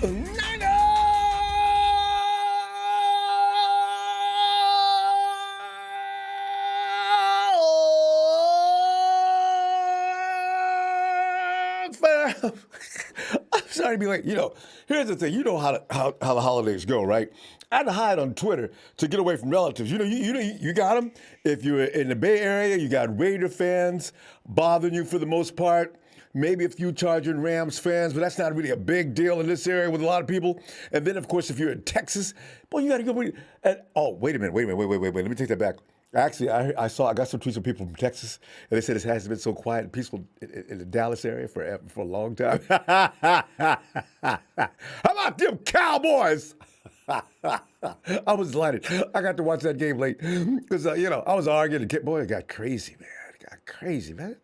I'm sorry to be late. Here's the thing. You know how the holidays go, right? I had to hide on Twitter to get away from relatives. You got them. If you're in the Bay Area, you got Raider fans bothering you for the most part. Maybe a few Charger and Rams fans, but that's not really a big deal in this area with a lot of people. And then, of course, if you're in Texas, boy, you got to go. Wait a minute. Let me take that back. Actually, I got some tweets from people from Texas, and they said it hasn't been so quiet and peaceful in the Dallas area for a long time. How about them Cowboys? I was delighted. I got to watch that game late because, I was arguing. Boy, it got crazy, man.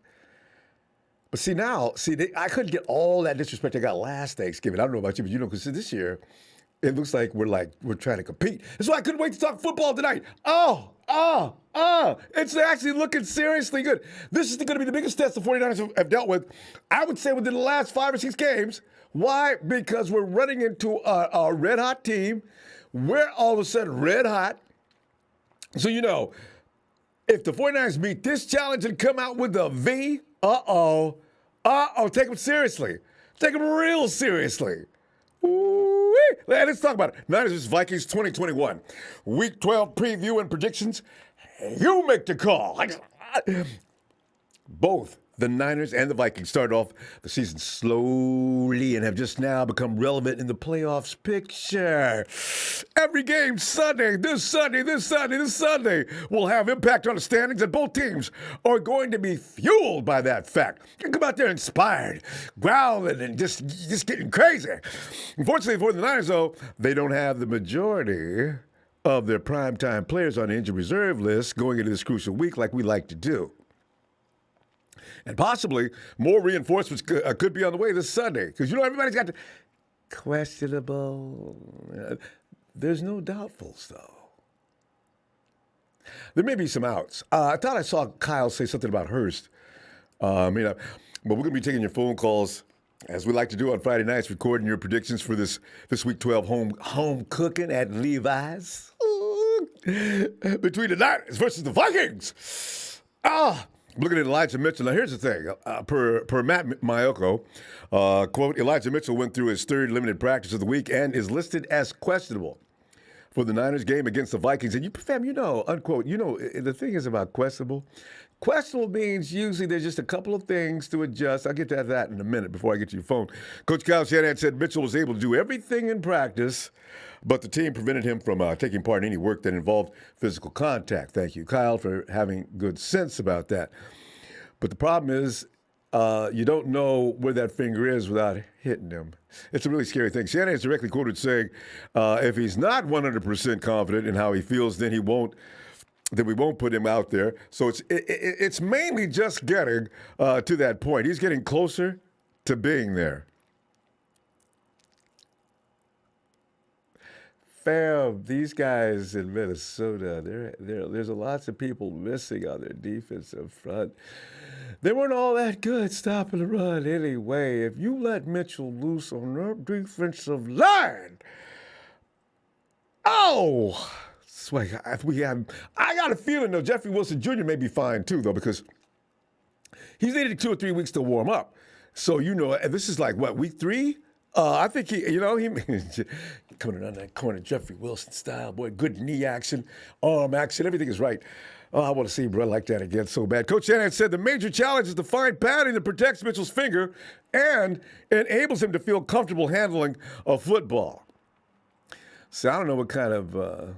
But I couldn't get all that disrespect I got last Thanksgiving. I don't know about you, but because this year, it looks like we're trying to compete. That's why I couldn't wait to talk football tonight. It's actually looking seriously good. This is going to be the biggest test the 49ers have dealt with, I would say, within the last 5 or 6 games. Why? Because we're running into a red-hot team. We're all of a sudden red-hot. So, if the 49ers meet this challenge and come out with a V, take them seriously. Take them real seriously. Let's talk about it. Niners vs. Vikings 2021. Week 12 preview and predictions. You make the call. Both the Niners and the Vikings started off the season slowly and have just now become relevant in the playoffs picture. Every game this Sunday will have impact on the standings, and both teams are going to be fueled by that fact. You come out there inspired, growling, and just getting crazy. Unfortunately for the Niners, though, they don't have the majority of their primetime players on the injured reserve list going into this crucial week like we like to do. And possibly more reinforcements could be on the way this Sunday. Because, everybody's got the questionable. There's no doubtfuls, though. There may be some outs. I thought I saw Kyle say something about Hurst. But we're going to be taking your phone calls, as we like to do on Friday nights, recording your predictions for this Week 12 home cooking at Levi's. Between the Niners versus the Vikings. Looking at Elijah Mitchell. Now, here's the thing. Per Matt Mayoko, quote, Elijah Mitchell went through his third limited practice of the week and is listed as questionable for the Niners game against the Vikings. And unquote, the thing is about questionable. Questionable means usually there's just a couple of things to adjust. I'll get to that in a minute before I get to your phone. Coach Kyle Shanahan said Mitchell was able to do everything in practice, but the team prevented him from taking part in any work that involved physical contact. Thank you, Kyle, for having good sense about that. But the problem is you don't know where that finger is without hitting him. It's a really scary thing. Shanahan is directly quoted saying, if he's not 100% confident in how he feels, then we won't put him out there. So it's mainly just getting to that point. He's getting closer to being there. Fam, these guys in Minnesota, there's lots of people missing on their defensive front. They weren't all that good stopping the run anyway. If you let Mitchell loose on their defensive line, I got a feeling, though, Jeffrey Wilson Jr. may be fine, too, though, because he's needed 2 or 3 weeks to warm up. So, this is like, week 3? I think he coming around that corner, Jeffrey Wilson style, boy, good knee action, arm action, everything is right. Oh, I want to see him run like that again so bad. Coach Shanahan said the major challenge is to find padding that protects Mitchell's finger and enables him to feel comfortable handling a football. So I don't know what kind of...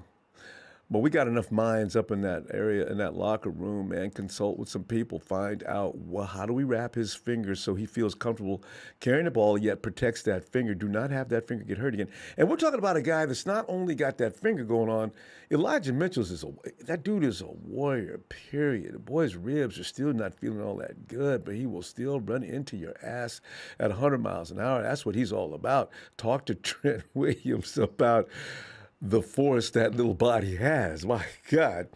But we got enough minds up in that area, in that locker room, man. Consult with some people. Find out, how do we wrap his fingers so he feels comfortable carrying the ball, yet protects that finger. Do not have that finger get hurt again. And we're talking about a guy that's not only got that finger going on. Elijah Mitchell's that dude is a warrior, period. The boy's ribs are still not feeling all that good, but he will still run into your ass at 100 miles an hour. That's what he's all about. Talk to Trent Williams about the force that little body has. My God.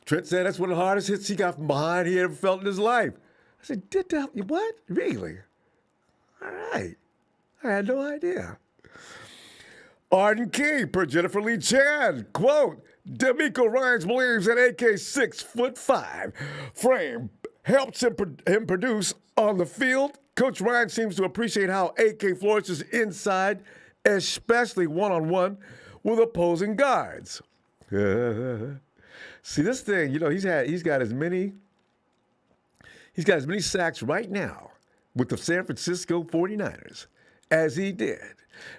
Trent said that's one of the hardest hits he got from behind he ever felt in his life. I said, what? Really? All right. I had no idea. Arden Key, per Jennifer Lee Chan. Quote, D'Amico Ryans believes that AK's 6'5" frame helps him produce on the field. Coach Ryan seems to appreciate how AK flourishes inside, especially one-on-one with opposing guards. See, this thing, he's got as many sacks right now with the San Francisco 49ers as he did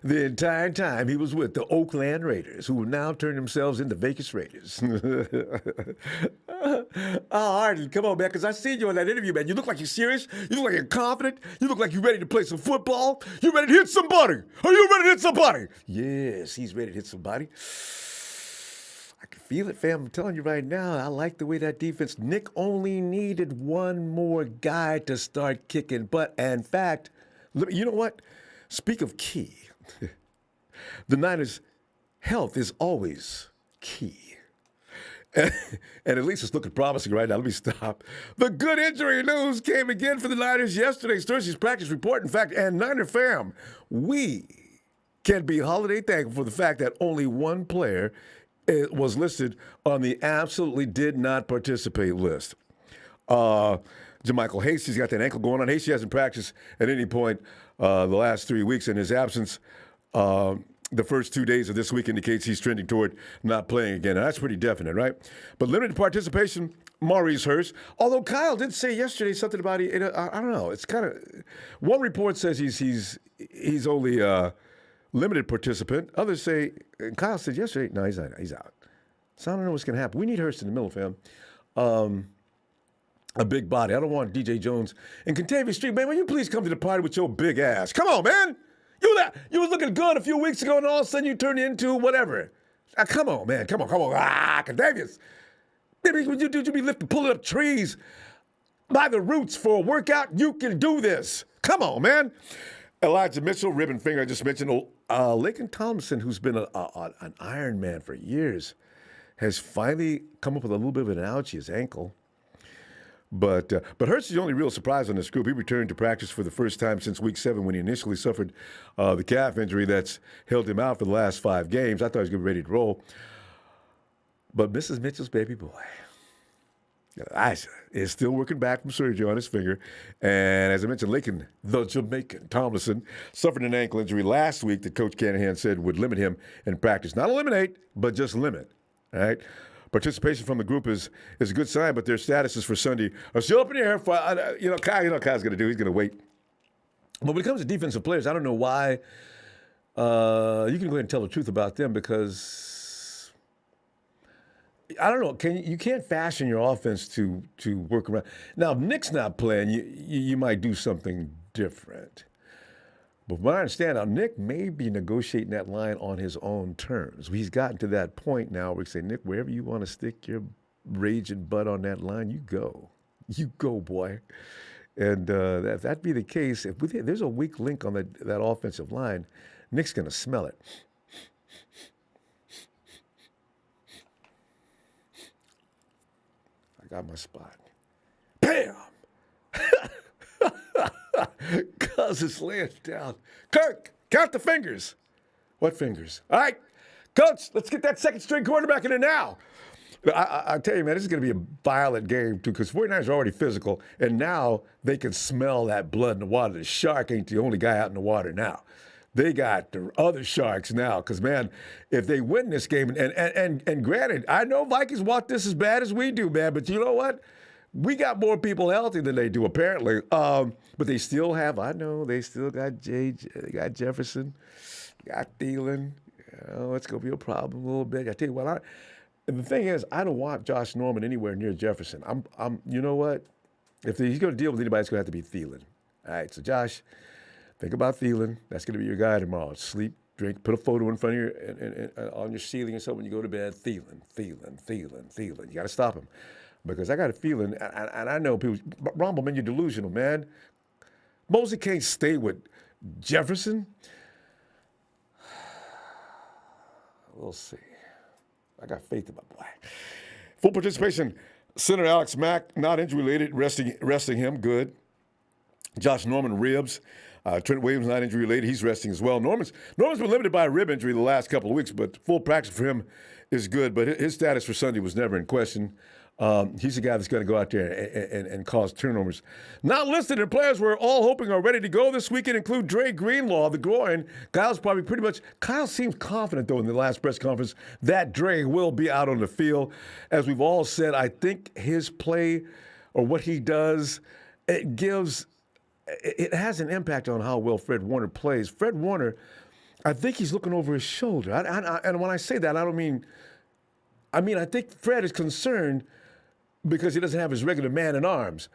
the entire time he was with the Oakland Raiders, who have now turned themselves into Vegas Raiders. Arden, come on, man, because I seen you in that interview, man. You look like you're serious. You look like you're confident. You look like you're ready to play some football. You ready to hit somebody. Are you ready to hit somebody? Yes, he's ready to hit somebody. I can feel it, fam. I'm telling you right now, I like the way that defense. Nick only needed one more guy to start kicking butt. And in fact, you know what? Speak of key. The Niners' health is always key. And at least it's looking promising right now. Let me stop. The good injury news came again for the Niners yesterday's Thursday's practice report. In fact, and Niner fam, we can be holiday thankful for the fact that only one player was listed on the absolutely did not participate list. JaMychal Hasty's got that ankle going on. Hasty hasn't practiced at any point the last 3 weeks. In his absence, the first 2 days of this week indicates he's trending toward not playing again. And that's pretty definite, right? But limited participation, Maurice Hurst. Although Kyle did say yesterday something about it. I don't know. It's kind of one report says he's only limited participant. Others say, Kyle said yesterday, no, he's not. He's out. So I don't know what's going to happen. We need Hurst in the middle, fam. A big body. I don't want DJ Jones and Contavious Street. Man, will you please come to the party with your big ass? Come on, man. You was looking good a few weeks ago, and all of a sudden you turned into whatever. Come on, man. Come on. Contavious. Maybe when you be pulling up trees by the roots for a workout, you can do this. Come on, man. Elijah Mitchell, ribbon finger, I just mentioned. Laken Tomlinson, who's been an Iron Man for years, has finally come up with a little bit of an ouchie, his ankle. But Hurts is the only real surprise on this group. He returned to practice for the first time since Week 7 when he initially suffered the calf injury that's held him out for the last 5 games. I thought he was going to be ready to roll. But Mrs. Mitchell's baby boy, Elijah, is still working back from surgery on his finger. And as I mentioned, Laken, the Jamaican, Tomlinson, suffered an ankle injury last week that Coach Canahan said would limit him in practice. Not eliminate, but just limit. All right? Participation from the group is a good sign, but their statuses for Sunday are still up in the air. Kyle's going to do. He's going to wait. But when it comes to defensive players, I don't know why. You can go ahead and tell the truth about them because I don't know. You can't fashion your offense to work around. Now, if Nick's not playing, you might do something different. But from what I understand, now Nick may be negotiating that line on his own terms. He's gotten to that point now where he say, Nick, wherever you want to stick your raging butt on that line, you go. You go, boy. And if that be the case, if there's a weak link on that offensive line, Nick's going to smell it. I got my spot. Bam! Cousins laying down. Kirk, count the fingers. What fingers? All right, Coach, let's get that second string quarterback in there now. I tell you, man, this is going to be a violent game, too, because 49ers are already physical, and now they can smell that blood in the water. The shark ain't the only guy out in the water now. They got the other sharks now because, man, if they win this game, and granted, I know Vikings want this as bad as we do, man, but you know what? We got more people healthy than they do, apparently. But they still have, they still got they got Jefferson, got Thielen. It's going to be a problem a little bit. I tell you what, the thing is, I don't want Josh Norman anywhere near Jefferson. You know what? If he's going to deal with anybody, it's going to have to be Thielen. All right, so Josh, think about Thielen. That's going to be your guy tomorrow. Sleep, drink, put a photo in front of you on your ceiling or something when you go to bed. Thielen. You got to stop him. Because I got a feeling, and I know people, Ronbo, man, you're delusional, man. Mosley can't stay with Jefferson. We'll see. I got faith in my boy. Full participation. Center Alex Mack, not injury-related, resting him, good. Josh Norman, ribs. Trent Williams not injury related. He's resting as well. Norman's been limited by a rib injury the last couple of weeks, but full practice for him is good. But his status for Sunday was never in question. He's the guy that's going to go out there and cause turnovers. Not listed in players we're all hoping are ready to go this weekend include Dre Greenlaw, the groin. Kyle seems confident, though, in the last press conference that Dre will be out on the field. As we've all said, I think his play or what he does, it has an impact on how well Fred Warner plays. Fred Warner, I think he's looking over his shoulder. And when I say that, I don't mean, I think Fred is concerned because he doesn't have his regular man in arms.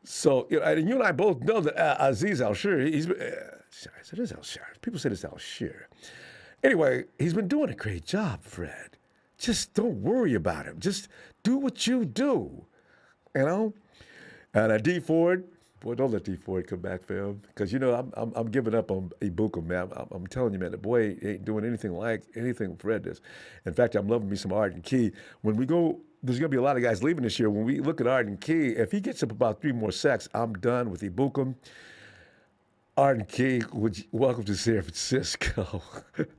So, and you and I both know that Aziz Al-Shir, it is Al-Shir. People say it's Al-Shir. Anyway, he's been doing a great job, Fred. Just don't worry about him. Just do what you do, And D Ford, boy, don't let D Ford come back, fam. Because, I'm giving up on Ibuka, man. I'm telling you, man, the boy ain't doing anything like anything Fred does. In fact, I'm loving me some Arden Key. When we go, there's going to be a lot of guys leaving this year. When we look at Arden Key, if he gets up about 3 more sacks, I'm done with Ibuka. Arden Key, welcome to San Francisco.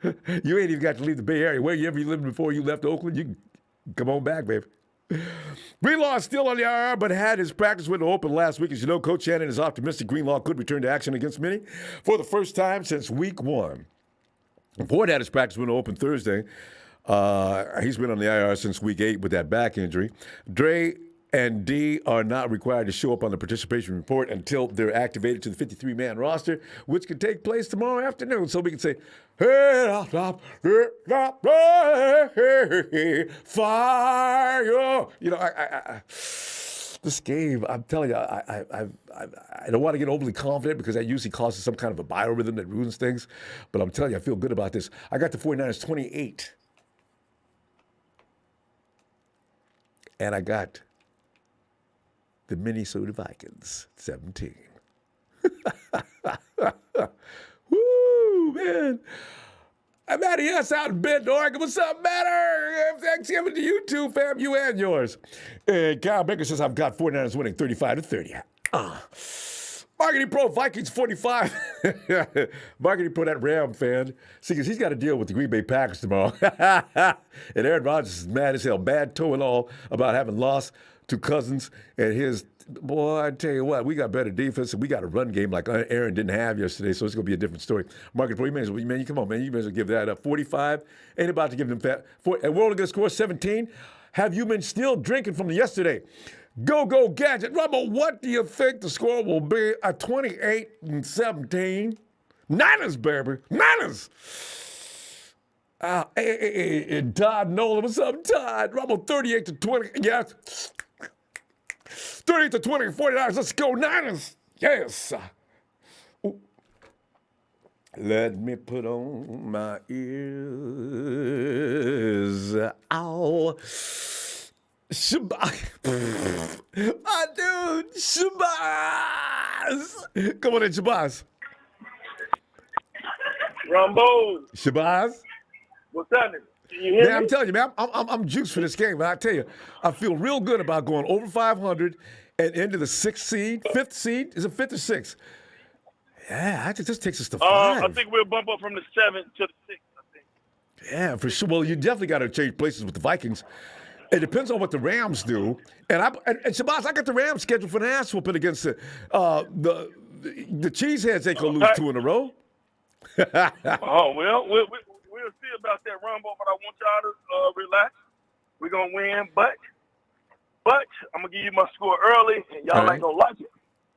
You ain't even got to leave the Bay Area. Wherever you lived before you left Oakland, you can come on back, baby. Greenlaw is still on the IR, but had his practice window open last week. As you know, Coach Shannon is optimistic Greenlaw could return to action against Minnie for the first time since week 1. Ford had his practice window open Thursday. He's been on the IR since week 8 with that back injury. Dre and D are not required to show up on the participation report until they're activated to the 53-man roster, which could take place tomorrow afternoon. So we can say, fire! This game, I'm telling you, I don't want to get overly confident because that usually causes some kind of a biorhythm that ruins things. But I'm telling you, I feel good about this. I got the 49ers 28. And I got the Minnesota Vikings 17. Woo, man. I'm Matty S. out in Bend, Oregon. What's up, Matter? Thanksgiving to you too, fam. You and yours. And Kyle Baker says, I've got 49ers winning 35-30. Marketing Pro, Vikings 45. Marketing Pro, that Ram fan. See, because he's got to deal with the Green Bay Packers tomorrow. And Aaron Rodgers is mad as hell, bad toe and all, about having lost to Cousins and his. Boy, I tell you what, we got better defense and we got a run game like Aaron didn't have yesterday, so it's going to be a different story. Market Pro, you come on, man. You may as well give that up. 45, ain't about to give them fat. And we're only going to score 17. Have you been still drinking from yesterday? Go Gadget. Ronbo, what do you think the score will be at 28-17? Niners, baby. Niners. Hey, Todd Nolan. What's up, Todd? Ronbo, 38-20. Yes. 38-20, 49ers. Let's go, Niners. Yes. Ooh. Let me put on my ears. Ow. Shabazz. I do. Shabazz. Come on in, Shabazz. Ronbo. Shabazz. What's happening? You hear me? I'm telling you, man, I'm juiced for this game. Man, I tell you, I feel real good about going over 500 and into the 6th seed, 5th seed. Is it 5th or 6th? Yeah, I think this takes us to 5. I think we'll bump up from the 7th to the 6th, I think. Yeah, for sure. Well, you definitely got to change places with the Vikings. It depends on what the Rams do. And Shabazz, I got the Rams scheduled for an ass whooping against the Cheeseheads. Ain't going to lose 2 in a row. Oh, well, we'll see about that, Ronbo, but I want y'all to relax. We're going to win, but I'm going to give you my score early, and y'all ain't going to like it.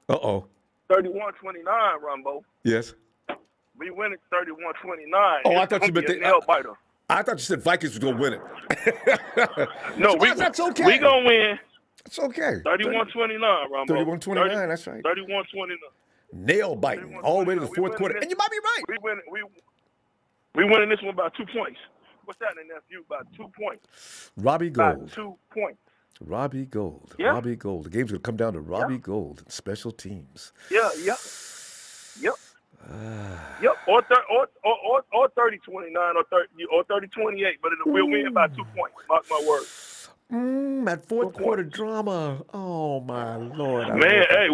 Uh-oh. 31-29, Ronbo. Yes. We win it 31-29. Oh, I thought you meant that. I thought you said Vikings was going to win it. No, that's okay. We're going to win. It's okay. 31-29, Ronbo. 31-29, that's right. 31-29. Nail biting all the way to the 4th quarter. And you might be right. We winning this one by 2 points. What's that in nephew? By 2 points. Robbie Gold. By 2 points. Robbie Gold. Yeah. Robbie Gold. The game's going to come down to Robbie Gold and special teams. Yeah. Yep. Or 30-29 or 30-28, but we'll win by 2 points. Mark my words. That 4th quarter drama. Oh my Lord. Man, hey,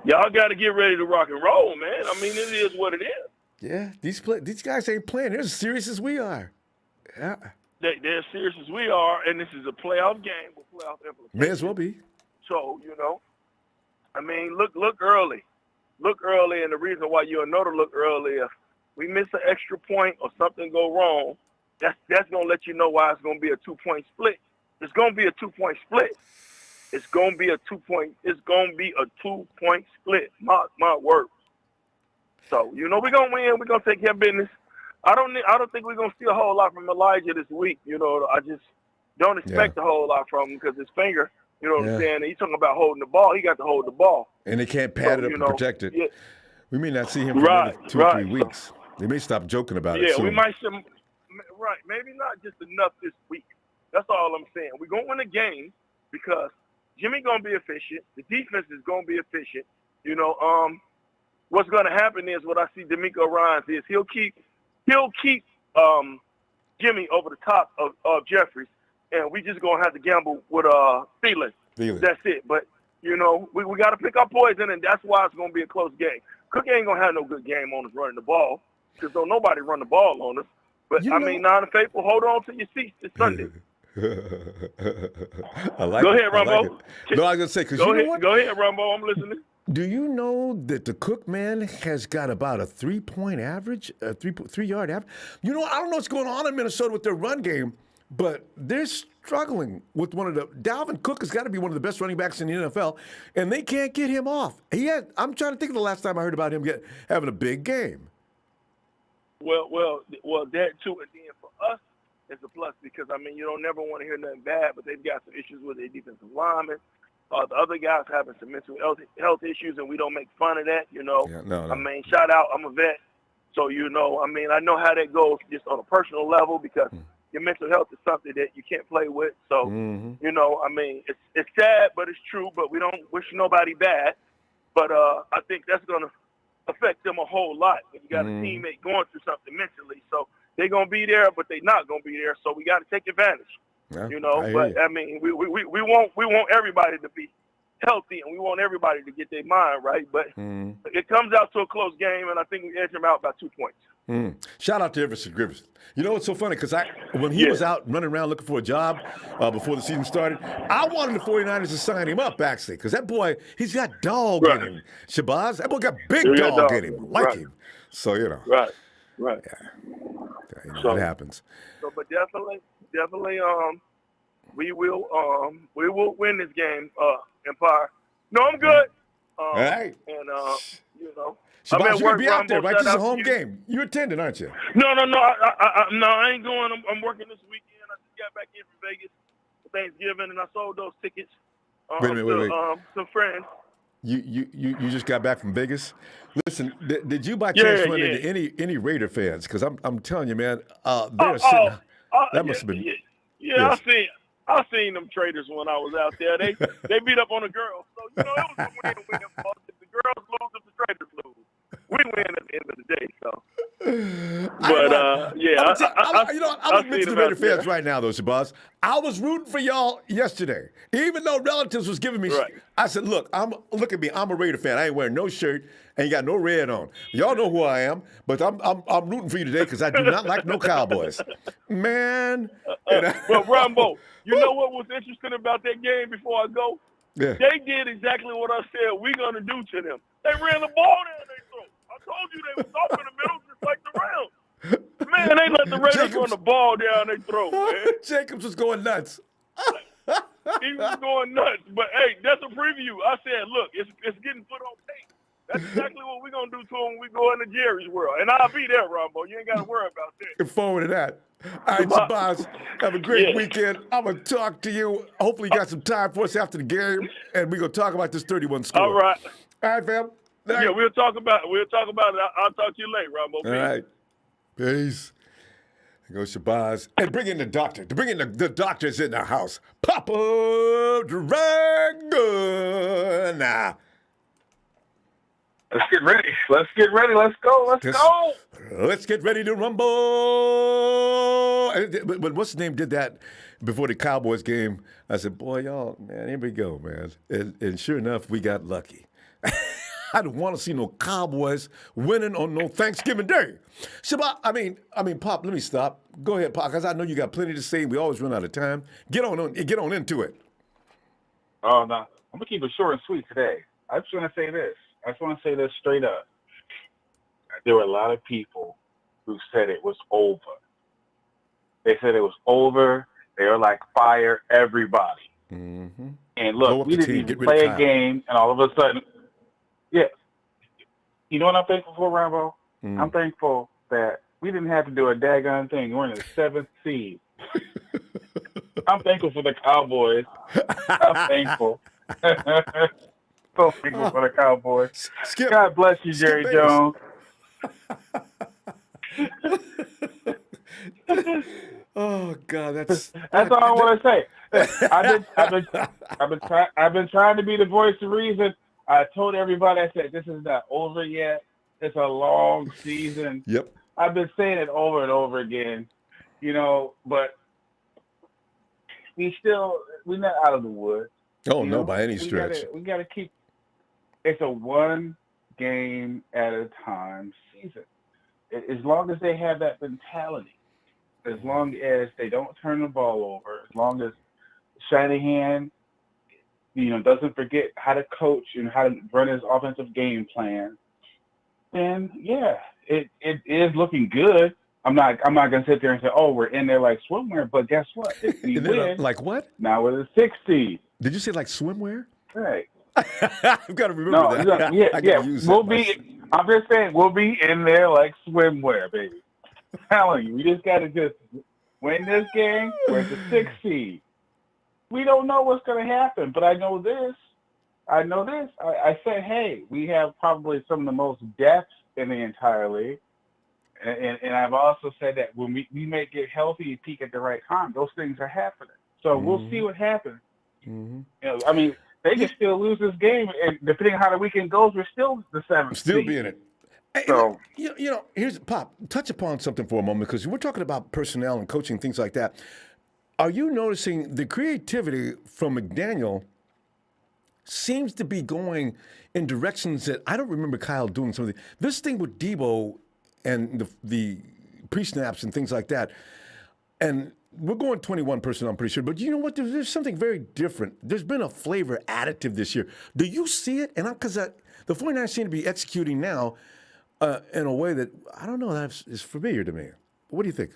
Y'all got to get ready to rock and roll, man. I mean, it is what it is. Yeah, these guys ain't playing. They're as serious as we are. Yeah. They're as serious as we are, and this is a playoff game with playoff implications. May as well be. So, I mean, look early. Look early, and the reason why you'll know to look early, if we miss an extra point or something go wrong, that's going to let you know why it's going to be a 2-point split. It's going to be a 2-point split. It's going to be a 2-point split. My word. So, we're going to win. We're going to take care of business. I don't think we're going to see a whole lot from Elijah this week. I just don't expect a whole lot from him because his finger, you know what I'm saying? He's talking about holding the ball. He got to hold the ball. And they can't pad it up and protect it. Yeah. We may not see him for another 2 or 3 weeks. They may stop joking about it soon. Yeah, we might see him. Right. Maybe not just enough this week. That's all I'm saying. We're going to win a game because Jimmy going to be efficient. The defense is going to be efficient. What's going to happen is what I see D'Amico Ryans is he'll keep Jimmy over the top of Jeffries, and we just going to have to gamble with Thielen. That's it. But, we got to pick our poison, and that's why it's going to be a close game. Cook ain't going to have no good game on us running the ball because don't nobody run the ball on us. But, non-faithful, hold on to your seats this Sunday. I like Go it. ahead, Ronbo. Like no, I was going to say, because Go ahead, Ronbo. I'm listening. Do you know that the Cook man has got about a 3-point average, a 3-yard average? I don't know what's going on in Minnesota with their run game, but they're struggling with Dalvin Cook has got to be one of the best running backs in the NFL, and they can't get him off. I'm trying to think of the last time I heard about him having a big game. Well, that too, and then for us, it's a plus because, you don't never want to hear nothing bad, but they've got some issues with their defensive linemen. The other guys having some mental health issues, and we don't make fun of that, Yeah, no. Shout out, I'm a vet. So, I know how that goes just on a personal level because your mental health is something that you can't play with. So, it's sad, but it's true, but we don't wish nobody bad. But I think that's going to affect them a whole lot when you got a teammate going through something mentally. So they're going to be there, but they're not going to be there. So we got to take advantage. Yeah, we want everybody to be healthy, and we want everybody to get their mind right. But it comes out to a close game, and I think we edge them out by 2 points. Shout out to Everson Griffith. It's so funny because when he was out running around looking for a job before the season started, I wanted the 49ers to sign him up, actually, because that boy, he's got dog in him. Shabazz, that boy got big dog in him, like him. So, Right. Yeah, that happens. So, but definitely, we will win this game, Empire. No, I'm good. All right. And Shabazz, you're going to be out there, right? This is a home you. game. You're attending, aren't you? No. I ain't going. I'm working this weekend. I just got back in from Vegas for Thanksgiving, and I sold those tickets Wait. some friends. You just got back from Vegas? Listen, did you by chance run into any Raider fans? Because I'm telling you, man, they're sitting. That must have been. Yeah, yes. I seen them traders when I was out there. They beat up on the girls, so it was a win-win. If the girls lose, if the traders lose, we win at the end of the day. So, but I'm admit to the Raider fans right now, though, Shabazz. I was rooting for y'all yesterday, even though relatives was giving me. Right. I said, look at me. I'm a Raider fan. I ain't wearing no shirt. Ain't got no red on. Y'all know who I am, but I'm rooting for you today because I do not like no Cowboys, man. Well, Ronbo, you know what was interesting about that game before I go? Yeah. They did exactly what I said we're going to do to them. They ran the ball down their throat. I told you they was off in the middle just like the round. Man, they let the Raiders run the ball down their throat, man. Jacobs was going nuts. He was going nuts. But, hey, that's a preview. I said, look, it's getting put on tape. That's exactly what we're going to do to him when we go into Jerry's world. And I'll be there, Ronbo. You ain't got to worry about that. Look forward to that. All right, Shabazz, have a great weekend. I'm going to talk to you. Hopefully you got some time for us after the game, and we're going to talk about this 31 score. All right. All right, fam. Yeah, we'll talk about it. I'll talk to you later, Ronbo. All right. Peace. There goes Shabazz. And bring in the doctor. To bring in the doctors in the house. Papa Dragon. Nah. Let's get ready. Let's go. Let's get ready to rumble. But what's his name did that before the Cowboys game? I said, boy, y'all, man, here we go, man. And sure enough, we got lucky. I don't want to see no Cowboys winning on no Thanksgiving Day. Shabbat, I mean, Pop, let me stop. Go ahead, Pop, because I know you got plenty to say. We always run out of time. Get on into it. Oh, no. I'm going to keep it short and sweet today. I just want to say this. I just want to say this straight up. There were a lot of people who said it was over. They said it was over. They were like, fire everybody. Mm-hmm. And look, we didn't even play a game, and all of a sudden, yeah. You know what I'm thankful for, Ronbo? I'm thankful that we didn't have to do a daggone thing. We're in the 7th seed. I'm thankful for the Cowboys. I'm thankful. So thankful for the Cowboys. Skip. God bless you, Jerry Jones. Oh God, that's all I want to say. I've been trying to be the voice of reason. I told everybody, I said, this is not over yet. It's a long season. Yep. I've been saying it over and over again, but we're not out of the woods. Oh no, by any stretch. We gotta keep. It's a one game at a time season. As long as they have that mentality, as long as they don't turn the ball over, as long as Shanahan, doesn't forget how to coach and how to run his offensive game plan, then yeah, it is looking good. I'm not gonna sit there and say, oh, we're in there like swimwear, but guess what? If we win, like what? Now we're the 6th seed. Did you say like swimwear? Right. I've got to remember that. I'm just saying we'll be in there like swimwear, baby. I'm telling you, we just got to win this game. We're the 6th seed. We don't know what's going to happen, but I know this. I said, hey, we have probably some of the most depth in the entire league. And I've also said that when we may get healthy and peak at the right time, those things are happening. So we'll see what happens. Mm-hmm. They can still lose this game, and depending on how the weekend goes, we're still the 7th Still seed. be in it. Hey, so here's Pop. Touch upon something for a moment because we're talking about personnel and coaching, things like that. Are you noticing the creativity from McDaniel seems to be going in directions that I don't remember Kyle doing something. This thing with Debo and the pre-snaps and things like that, and we're going 21 personnel, I'm pretty sure. But you know what? There's something very different. There's been a flavor additive this year. Do you see it? And because the 49ers seem to be executing now in a way that, I don't know, that is familiar to me. What do you think?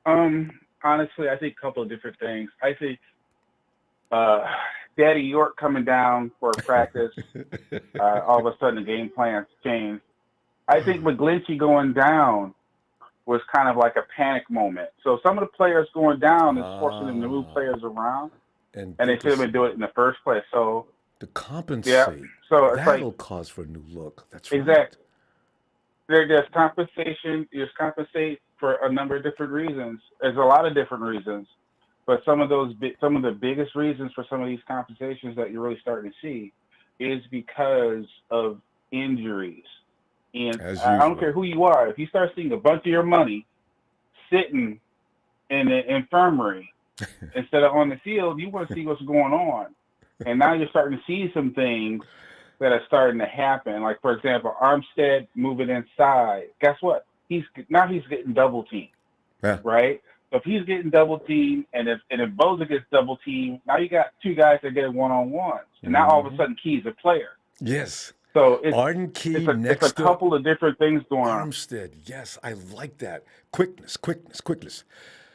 Honestly, I think a couple of different things. I think Daddy York coming down for a practice, all of a sudden the game plans changed. I think McGlinchey going down was kind of like a panic moment. So some of the players going down is forcing them to move players around, and they should have been doing it in the first place. So to compensate, yeah. So that'll cause for a new look. That's right. Exactly. There's compensation. There's compensate for a number of different reasons. There's a lot of different reasons, but some of the biggest reasons for some of these compensations that you're really starting to see is because of injuries. And I don't care who you are. If you start seeing a bunch of your money sitting in the infirmary instead of on the field, you want to see what's going on. And now you're starting to see some things that are starting to happen. Like, for example, Armstead moving inside. Guess what? He's getting double teamed, right? So if he's getting double teamed, and if Bosa gets double teamed, now you got two guys that get one-on-ones. And now all of a sudden Key's a player. Yes. So it's a couple of different things going on. Armstead, yes, I like that. Quickness.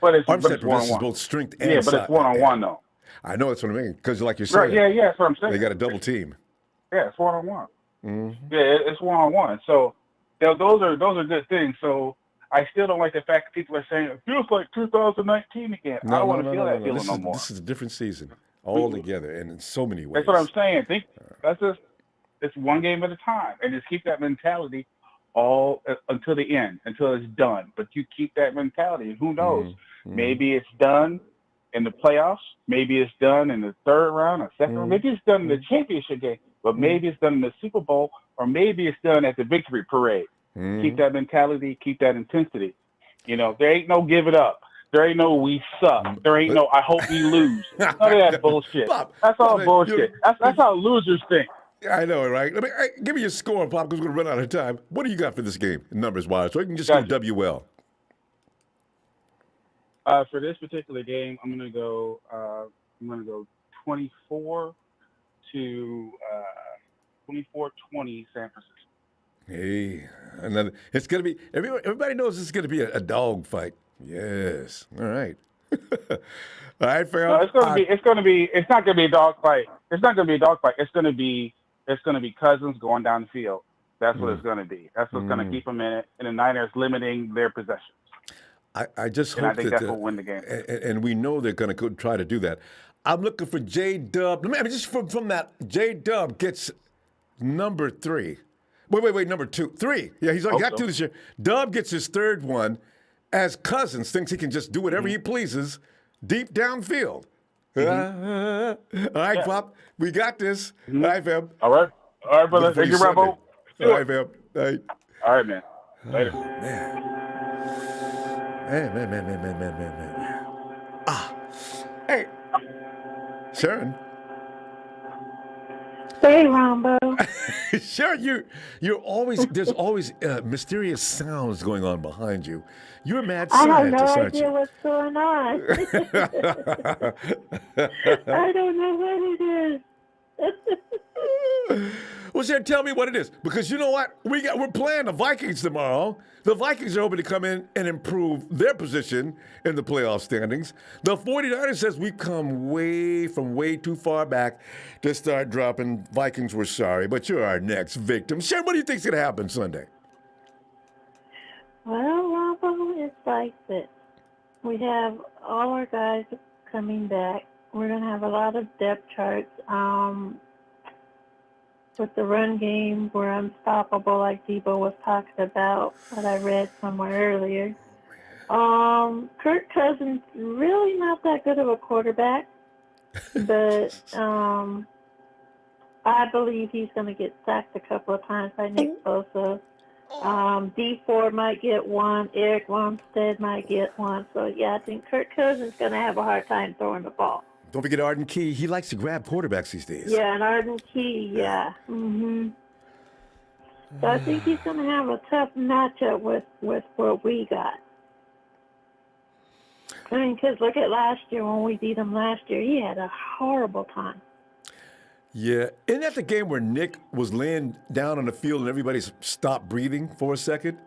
But it's Armstead one-on-one. Is both strength and but it's one-on-one though. I know that's what I mean, because like you're saying, right? Yeah, that's what I'm saying. They got a double team. Yeah, it's one-on-one. Mm-hmm. Yeah, it's one-on-one. So those are good things. So I still don't like the fact that people are saying it feels like 2019 again. I don't want to feel that feeling no more. This is a different season altogether, and in so many ways. That's what I'm saying. It's one game at a time, and just keep that mentality all until the end, until it's done. But you keep that mentality, and who knows? Mm-hmm. Maybe it's done in the playoffs. Maybe it's done in the third round or second round. Maybe it's done in the championship game, but maybe it's done in the Super Bowl, or maybe it's done at the victory parade. Keep that mentality, keep that intensity. There ain't no give it up. There ain't no we suck. There ain't no I hope we lose. None of that bullshit. Bob, that's all bullshit. That's how losers think. I know, right? Give me your score, Pop, because we're going to run out of time. What do you got for this game, numbers-wise? So I can just go Gotcha. WL. For this particular game, I'm gonna go. I'm gonna go 24 to 24-20 San Francisco. Hey, another. It's going to be, everybody knows this is going to be a dog fight. Yes. All right. All right, fam. No, it's gonna be. It's gonna be. It's not gonna be a dog fight. It's not gonna be a dog fight. It's gonna be. It's gonna be Cousins going down the field. That's what it's gonna be. That's what's gonna keep them in it. And the Niners limiting their possessions. I just And hope I think that that's what will win the game. and we know they're going to try to do that. I'm looking for J Dub. I mean, just from that, J Dub gets number 3. Wait, number 2, 3. Yeah, he's already got 2 this year. Dub gets his 3rd one, as Cousins thinks he can just do whatever he pleases, deep downfield. All right, Pop, we got this. All right, fam. All right, brother. Thank you, Ronbo. All right, fam. All right. All right, man. Later. Man. Hey, Sharon. Hey, Ronbo. Sharon, you're always, there's always mysterious sounds going on behind you. You're a mad I have scientist, no aren't idea you? what's going on. I don't know what it is. Well, Sharon, tell me what it is, because you know what? We're playing the Vikings tomorrow. The Vikings are hoping to come in and improve their position in the playoff standings. The 49ers says we've come way too far back to start dropping. Vikings, we're sorry, but you're our next victim. Sharon, what do you think's going to happen Sunday? Well, Ronbo, it's like this. We have all our guys coming back. We're going to have a lot of depth charts. With the run game, we're unstoppable, like Debo was talking about, what I read somewhere earlier. Kirk Cousins, really not that good of a quarterback, but I believe he's going to get sacked a couple of times by Nick Bosa. D Ford might get one. Eric Armstead might get one. So, yeah, I think Kirk Cousins is going to have a hard time throwing the ball. Don't forget Arden Key. He likes to grab quarterbacks these days. Yeah, and Arden Key, yeah. So I think he's going to have a tough matchup with what we got. I mean, because look at last year when we beat him last year. He had a horrible time. Yeah. Isn't that the game where Nick was laying down on the field and everybody stopped breathing for a second?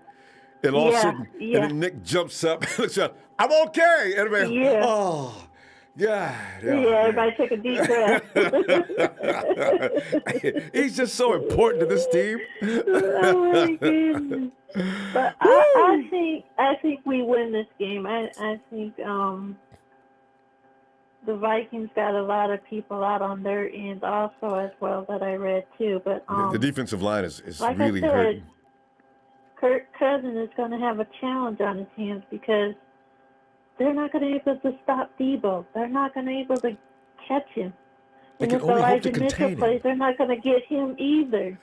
And all of a sudden, and then Nick jumps up and looks out, I'm okay. And everybody, oh. Yeah, everybody took a deep breath. He's just so important to this team. Oh my goodness! But I think we win this game. I think the Vikings got a lot of people out on their end also as well that I read too. But the defensive line is like really I said, hurting. Kirk Cousins is going to have a challenge on his hands because they're not going to be able to stop Debo. They're not going to be able to catch him. They And can if only hope to Elijah contain Mitchell plays, they're not going to get him either.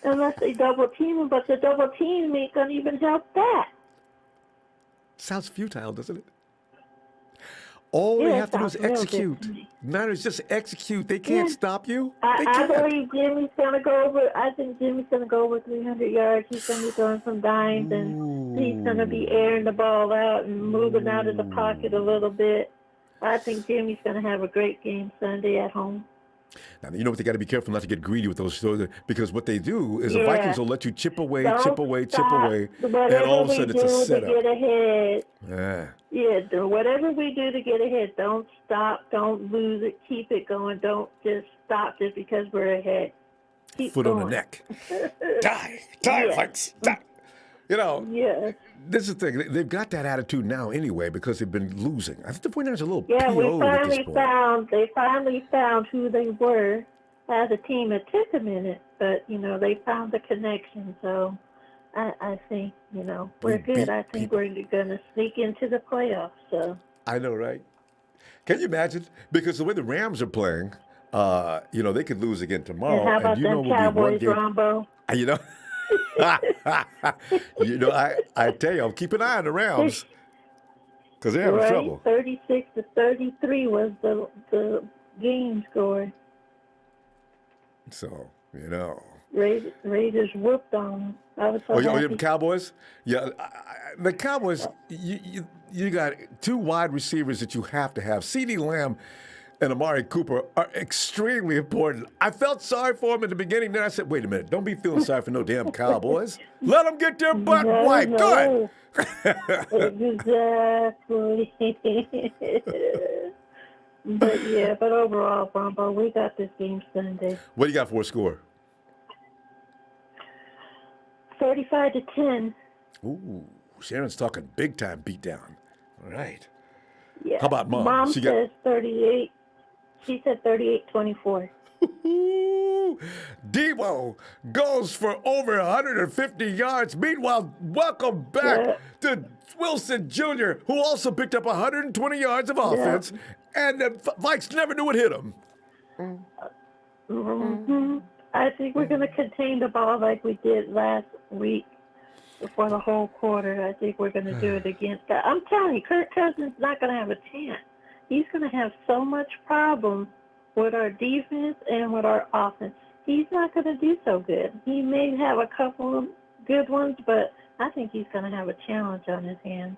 Unless they double team him, but the double team ain't going to even help that. Sounds futile, doesn't it? All they have to do is execute. Niners just execute. They can't stop you. I believe Jimmy's going to go over. I think Jimmy's going to go over 300 yards. He's going to be throwing some dimes, and he's going to be airing the ball out and moving out of the pocket a little bit. I think Jimmy's going to have a great game Sunday at home. Now, you know what? They got to be careful not to get greedy with those, because what they do is the Vikings will let you chip away, and all of a sudden it's a setup. To get ahead. Yeah, Whatever we do to get ahead, don't stop, don't lose it, keep it going. Don't just stop just because we're ahead. Keep Foot going. on the neck. Die, Vikes, die. You know, this is the thing. They've got that attitude now anyway because they've been losing. I think the 49ers are a little PO'd at this point. They finally found who they were as a team. It took a minute, but, they found the connection. So I think, we're good. I think we're going to sneak into the playoffs. So I know, right? Can you imagine? Because the way the Rams are playing, they could lose again tomorrow. And how about them Cowboys, Ronbo? I tell you, I'll keep an eye on the Rams because they're having trouble. 36-33 was the game score. So, You know. Raiders whooped on them. I was so Oh, happy. the Cowboys? Yeah, the Cowboys, you got two wide receivers that you have to have. CeeDee Lamb and Amari Cooper are extremely important. I felt sorry for them in the beginning. Then I said, wait a minute, don't be feeling sorry for no damn Cowboys. Let them get their butt wiped. Good. Exactly. But overall, Ronbo, we got this game Sunday. What do you got for a score? 35-10. Ooh, Sharon's talking big time beatdown. All right. Yeah. How about Mom? Mom says 38. She said 38-24. Debo goes for over 150 yards. Meanwhile, welcome back to Wilson Jr., who also picked up 120 yards of offense, and the Vikes never knew it hit him. Mm-hmm. I think we're going to contain the ball like we did last week for the whole quarter. I think we're going to do it against that. I'm telling you, Kirk Cousins is not going to have a chance. He's going to have so much problems with our defense and with our offense. He's not going to do so good. He may have a couple of good ones, but I think he's going to have a challenge on his hands.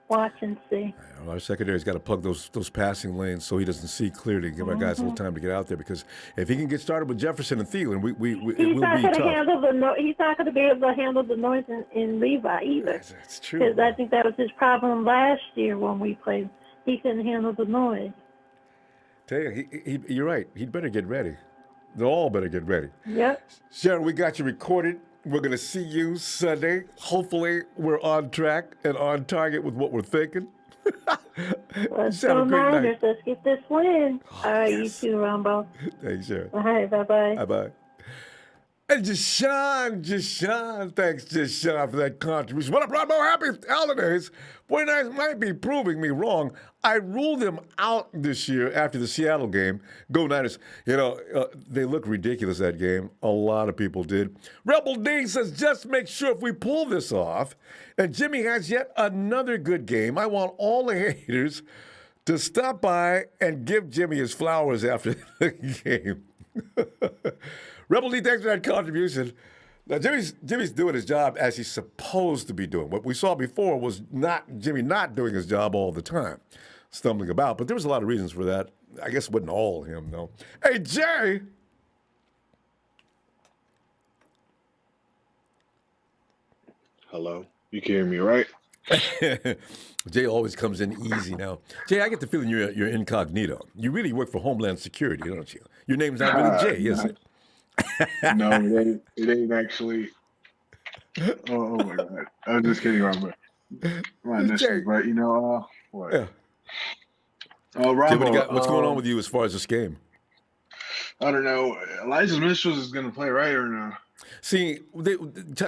Watch and see. Our secondary's got to plug those passing lanes so he doesn't see clearly and give our guys a little time to get out there, because if he can get started with Jefferson and Thielen, it will be tough. He's not going to be able to handle the noise in Levi either. That's true. Because I think that was his problem last year when we played. He couldn't handle the noise. Tell you, you're right. He'd better get ready. They all better get ready. Yep. Sharon, we got you recorded. We're going to see you Sunday. Hopefully, we're on track and on target with what we're thinking. Let's go Niners. Let's get this win. All right, yes. You too, Ronbo. Thanks, Sharon. All right, bye-bye. Bye-bye. And Deshaun, thanks, Deshaun, for that contribution. What up, Ronbo? Happy holidays. 49ers might be proving me wrong. I ruled them out this year after the Seattle game. Go Niners. You know, they look ridiculous, that game. A lot of people did. Rebel D says, just make sure if we pull this off, and Jimmy has yet another good game, I want all the haters to stop by and give Jimmy his flowers after the game. Rebel D, thanks for that contribution. Now, Jimmy's doing his job as he's supposed to be doing. What we saw before was not Jimmy not doing his job all the time, stumbling about. But there was a lot of reasons for that. I guess it wasn't all him, though. Hey, Jay. Hello. You can hear me, right? Jay always comes in easy now. Jay, I get the feeling you're incognito. You really work for Homeland Security, don't you? Your name's not really Jay, is it? No, it ain't actually. Oh my God! I was just kidding, Robert. My initials, but you know, what? Yeah. Ronbo, what's going on with you as far as this game? I don't know. Elijah Mitchell is going to play, right, or no? See,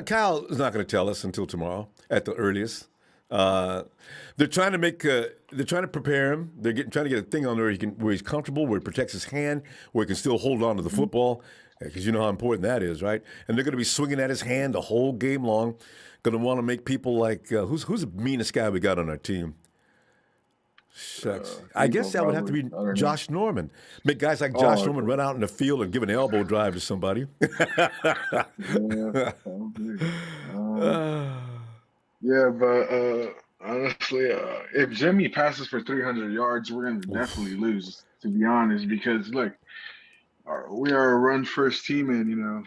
Kyle is not going to tell us until tomorrow at the earliest. They're trying to prepare him. They're trying to get a thing on there where he's comfortable, where he protects his hand, where he can still hold on to the football, because you know how important that is, right? And they're going to be swinging at his hand the whole game long. Going to want to make people like who's the meanest guy we got on our team? Shucks. I guess that would have to be Josh Norman. Make guys like Josh Norman run out in the field and give an elbow drive to somebody. Yeah, but honestly, if Jimmy passes for 300 yards, we're going to definitely lose, to be honest, because, look, we are a run-first team, and, you know,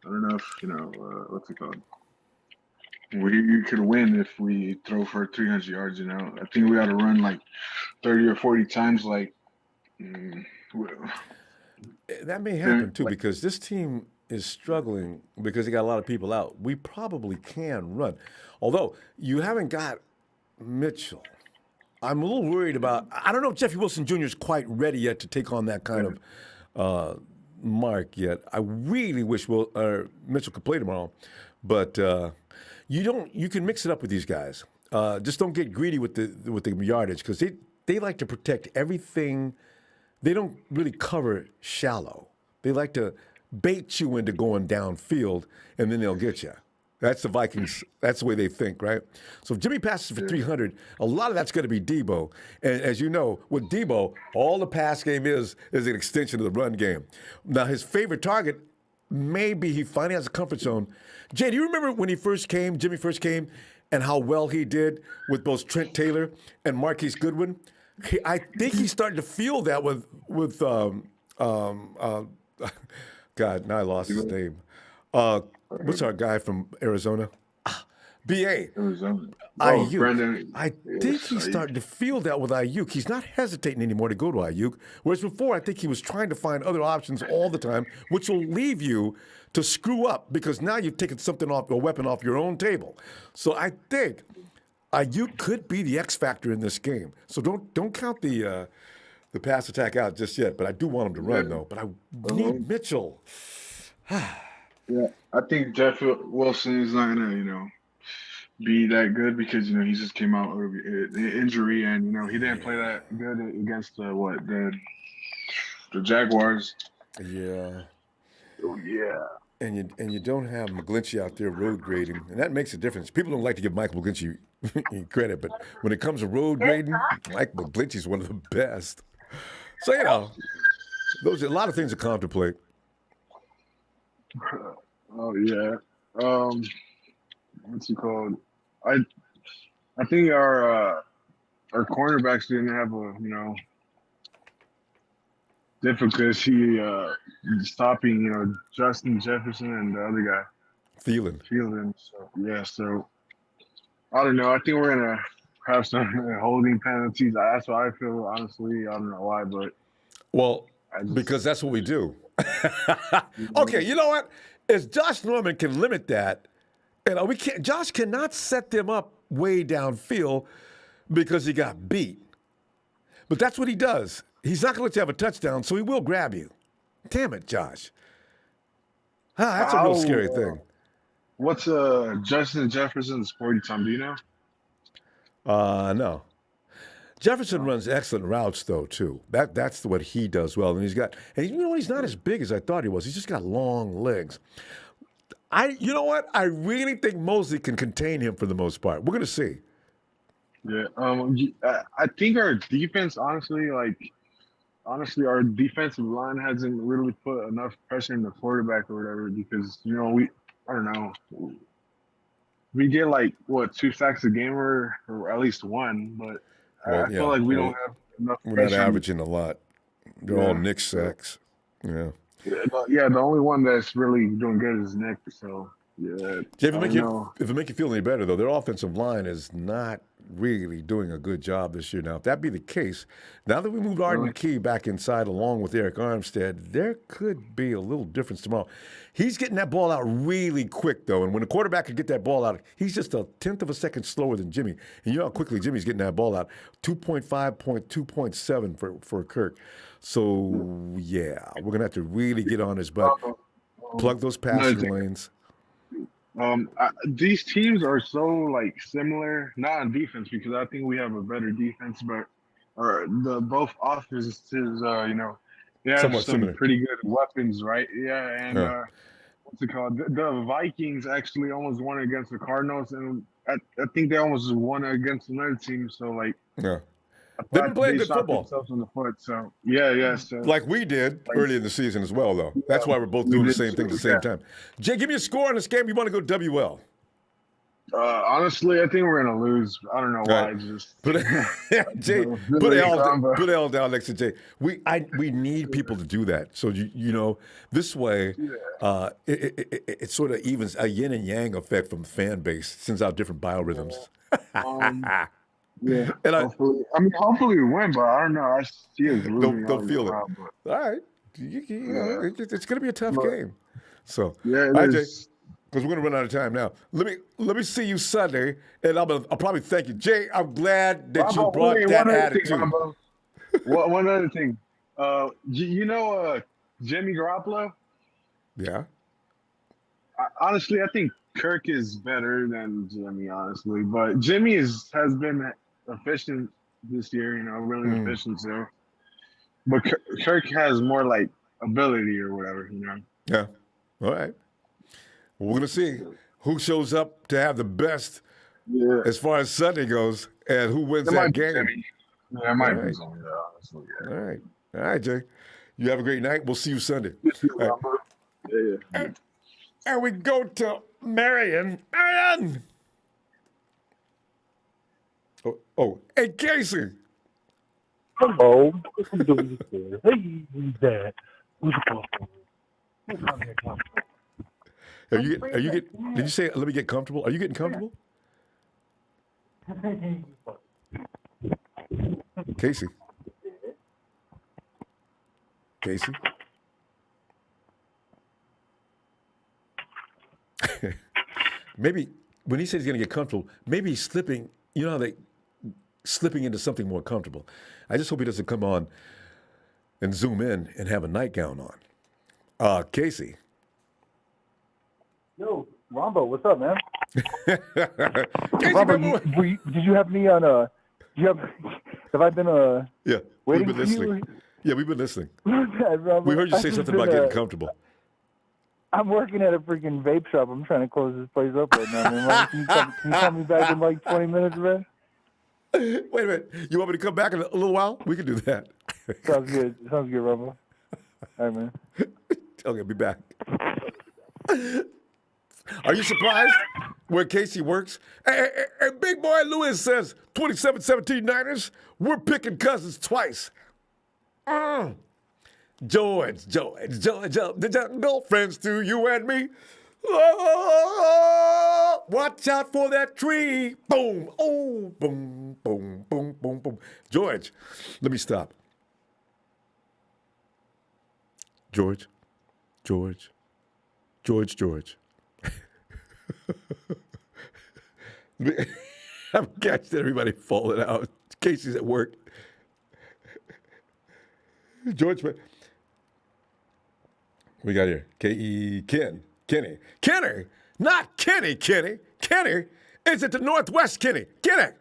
I don't know if, you know, what's it called? We could win if we throw for 300 yards, you know. I think we ought to run like 30 or 40 times, like. That may happen, too, because this team is struggling because they got a lot of people out. We probably can run. Although you haven't got Mitchell. I'm a little worried about – I don't know if Jeffrey Wilson Jr. is quite ready yet to take on that kind of mark yet. I really wish Mitchell could play tomorrow. But you can mix it up with these guys. Just don't get greedy with the yardage, because they like to protect everything. They don't really cover shallow. They like to bait you into going downfield, and then they'll get you. That's the Vikings. That's the way they think, right? So if Jimmy passes for 300, a lot of that's going to be Debo. And as you know, with Debo, all the pass game is an extension of the run game. Now, his favorite target maybe he finally has a comfort zone. Jay, do you remember when Jimmy first came, and how well he did with both Trent Taylor and Marquise Goodwin? I think he's starting to feel that with God, now I lost his name. What's our guy from Arizona? BA. Arizona. Ayuk. Brandon. I think he's starting to feel that with Ayuk. He's not hesitating anymore to go to Ayuk, whereas before I think he was trying to find other options all the time, which will leave you to screw up because now you've taken something off, a weapon off your own table. So I think Ayuk could be the X factor in this game. So don't count the pass attack out just yet. But I do want him to run though. But I need Mitchell. Yeah, I think Jeff Wilson is not gonna, be that good because he just came out with an injury and he didn't play that good against the Jaguars. Yeah. Oh yeah. And you don't have McGlinchey out there road grading, and that makes a difference. People don't like to give Mike McGlinchey credit, but when it comes to road grading, Mike McGlinchey's one of the best. So those are a lot of things to contemplate. Oh yeah. What's he called? I think our cornerbacks didn't have difficulty stopping Justin Jefferson and the other guy Thielen. So I don't know. I think we're gonna have some holding penalties. That's what I feel. Honestly, I don't know why, but because that's what we do. Okay, you know what? If Josh Norman can limit that. We can't. Josh cannot set them up way downfield because he got beat. But that's what he does. He's not going to let you have a touchdown, so he will grab you. Damn it, Josh. That's a real scary thing. What's Justin Jefferson's 40 time? Do you know? No. Jefferson runs excellent routes, though, too. That's what he does well. And he's not as big as I thought he was. He's just got long legs. You know what? I really think Mosley can contain him for the most part. We're going to see. Yeah. I think our defense, honestly, our defensive line hasn't really put enough pressure on the quarterback or whatever because, I don't know. We get 2 sacks a game or at least one, but I feel like we don't have enough pressure. We're not averaging a lot. They're all Nick sacks. Yeah. Yeah, the only one that's really doing good is Nick. So yeah. If it make you feel any better though, their offensive line is not really doing a good job this year. Now, if that be the case, now that we moved Arden Key back inside along with Eric Armstead, there could be a little difference tomorrow. He's getting that ball out really quick though, and when the quarterback can get that ball out, he's just a tenth of a second slower than Jimmy. And you know how quickly Jimmy's getting that ball out, 2.5, 2.7 for Kirk. So yeah, we're gonna have to really get on his butt, plug those passing lanes. These teams are so similar, not on defense because I think we have a better defense, but both offenses, they have some similar. pretty good weapons, right? Yeah, and what's it called? The Vikings actually almost won against the Cardinals, and I think they almost won against another team. So they've been playing good football. Themselves in the foot, so yeah. So, like we did early in the season as well, though. That's why we're both doing the same thing at the same time. Jay, give me a score on this game. You want to go WL? Honestly, I think we're gonna lose. I don't know why. Just Jay, put an L down next to Jay. We need people to do that. So this way, it sort of evens a yin and yang effect from the fan base, sends out different biorhythms. Yeah, and hopefully we win, but I don't know. I see us losing. They'll feel it. All right, it's going to be a tough game. So, yeah, because we're going to run out of time now. Let me see you Sunday, and I'll probably thank you, Jay. I'm glad that you brought that attitude. One other thing, Jimmy Garoppolo. Yeah. Honestly, I think Kirk is better than Jimmy, honestly, but Jimmy has been efficient this year, really efficient. So, but Kirk has more ability or whatever, Yeah. All right. Well, we're gonna see who shows up to have the best as far as Sunday goes, and who wins that game. Yeah, it might be Jimmy, honestly. Yeah. All right, Jay. You have a great night. We'll see you Sunday. You too, Yeah. And we go to Marion. Marion! Oh, hey, Casey. Hello. I'm doing this there. Hey, who's that? Who's the call? Who's on there talking? Did you say, let me get comfortable? Are you getting comfortable? Casey. Casey. Maybe when he says he's going to get comfortable, maybe he's slipping, you know how they slipping into something more comfortable. I just hope he doesn't come on and zoom in and have a nightgown on. Casey. Yo, Ronbo, what's up, man? Casey, Ronbo, did you have me on have I been yeah, waiting we've been for listening. you? Yeah, we've been listening. Ronbo, We heard you say something about getting comfortable. I'm working at a freaking vape shop. I'm trying to close this place up right now, man. Can you call me back in like 20 minutes, man? Wait a minute. You want me to come back in a little while? We can do that. Sounds good. Sounds good, Ronbo. All right, man. Okay, I'll be back. Are you surprised where Casey works? Hey, Big Boy Lewis says 27-17 Niners. We're picking Cousins twice. George, the jungle, friends to you and me. Oh, watch out for that tree. Boom, oh, boom, boom, boom, boom, boom. George, let me stop. George. I'm catching everybody falling out. Casey's at work. George, we got here. Kenny, not Kenny. Kenny, is it the Northwest Kenny? Kenny.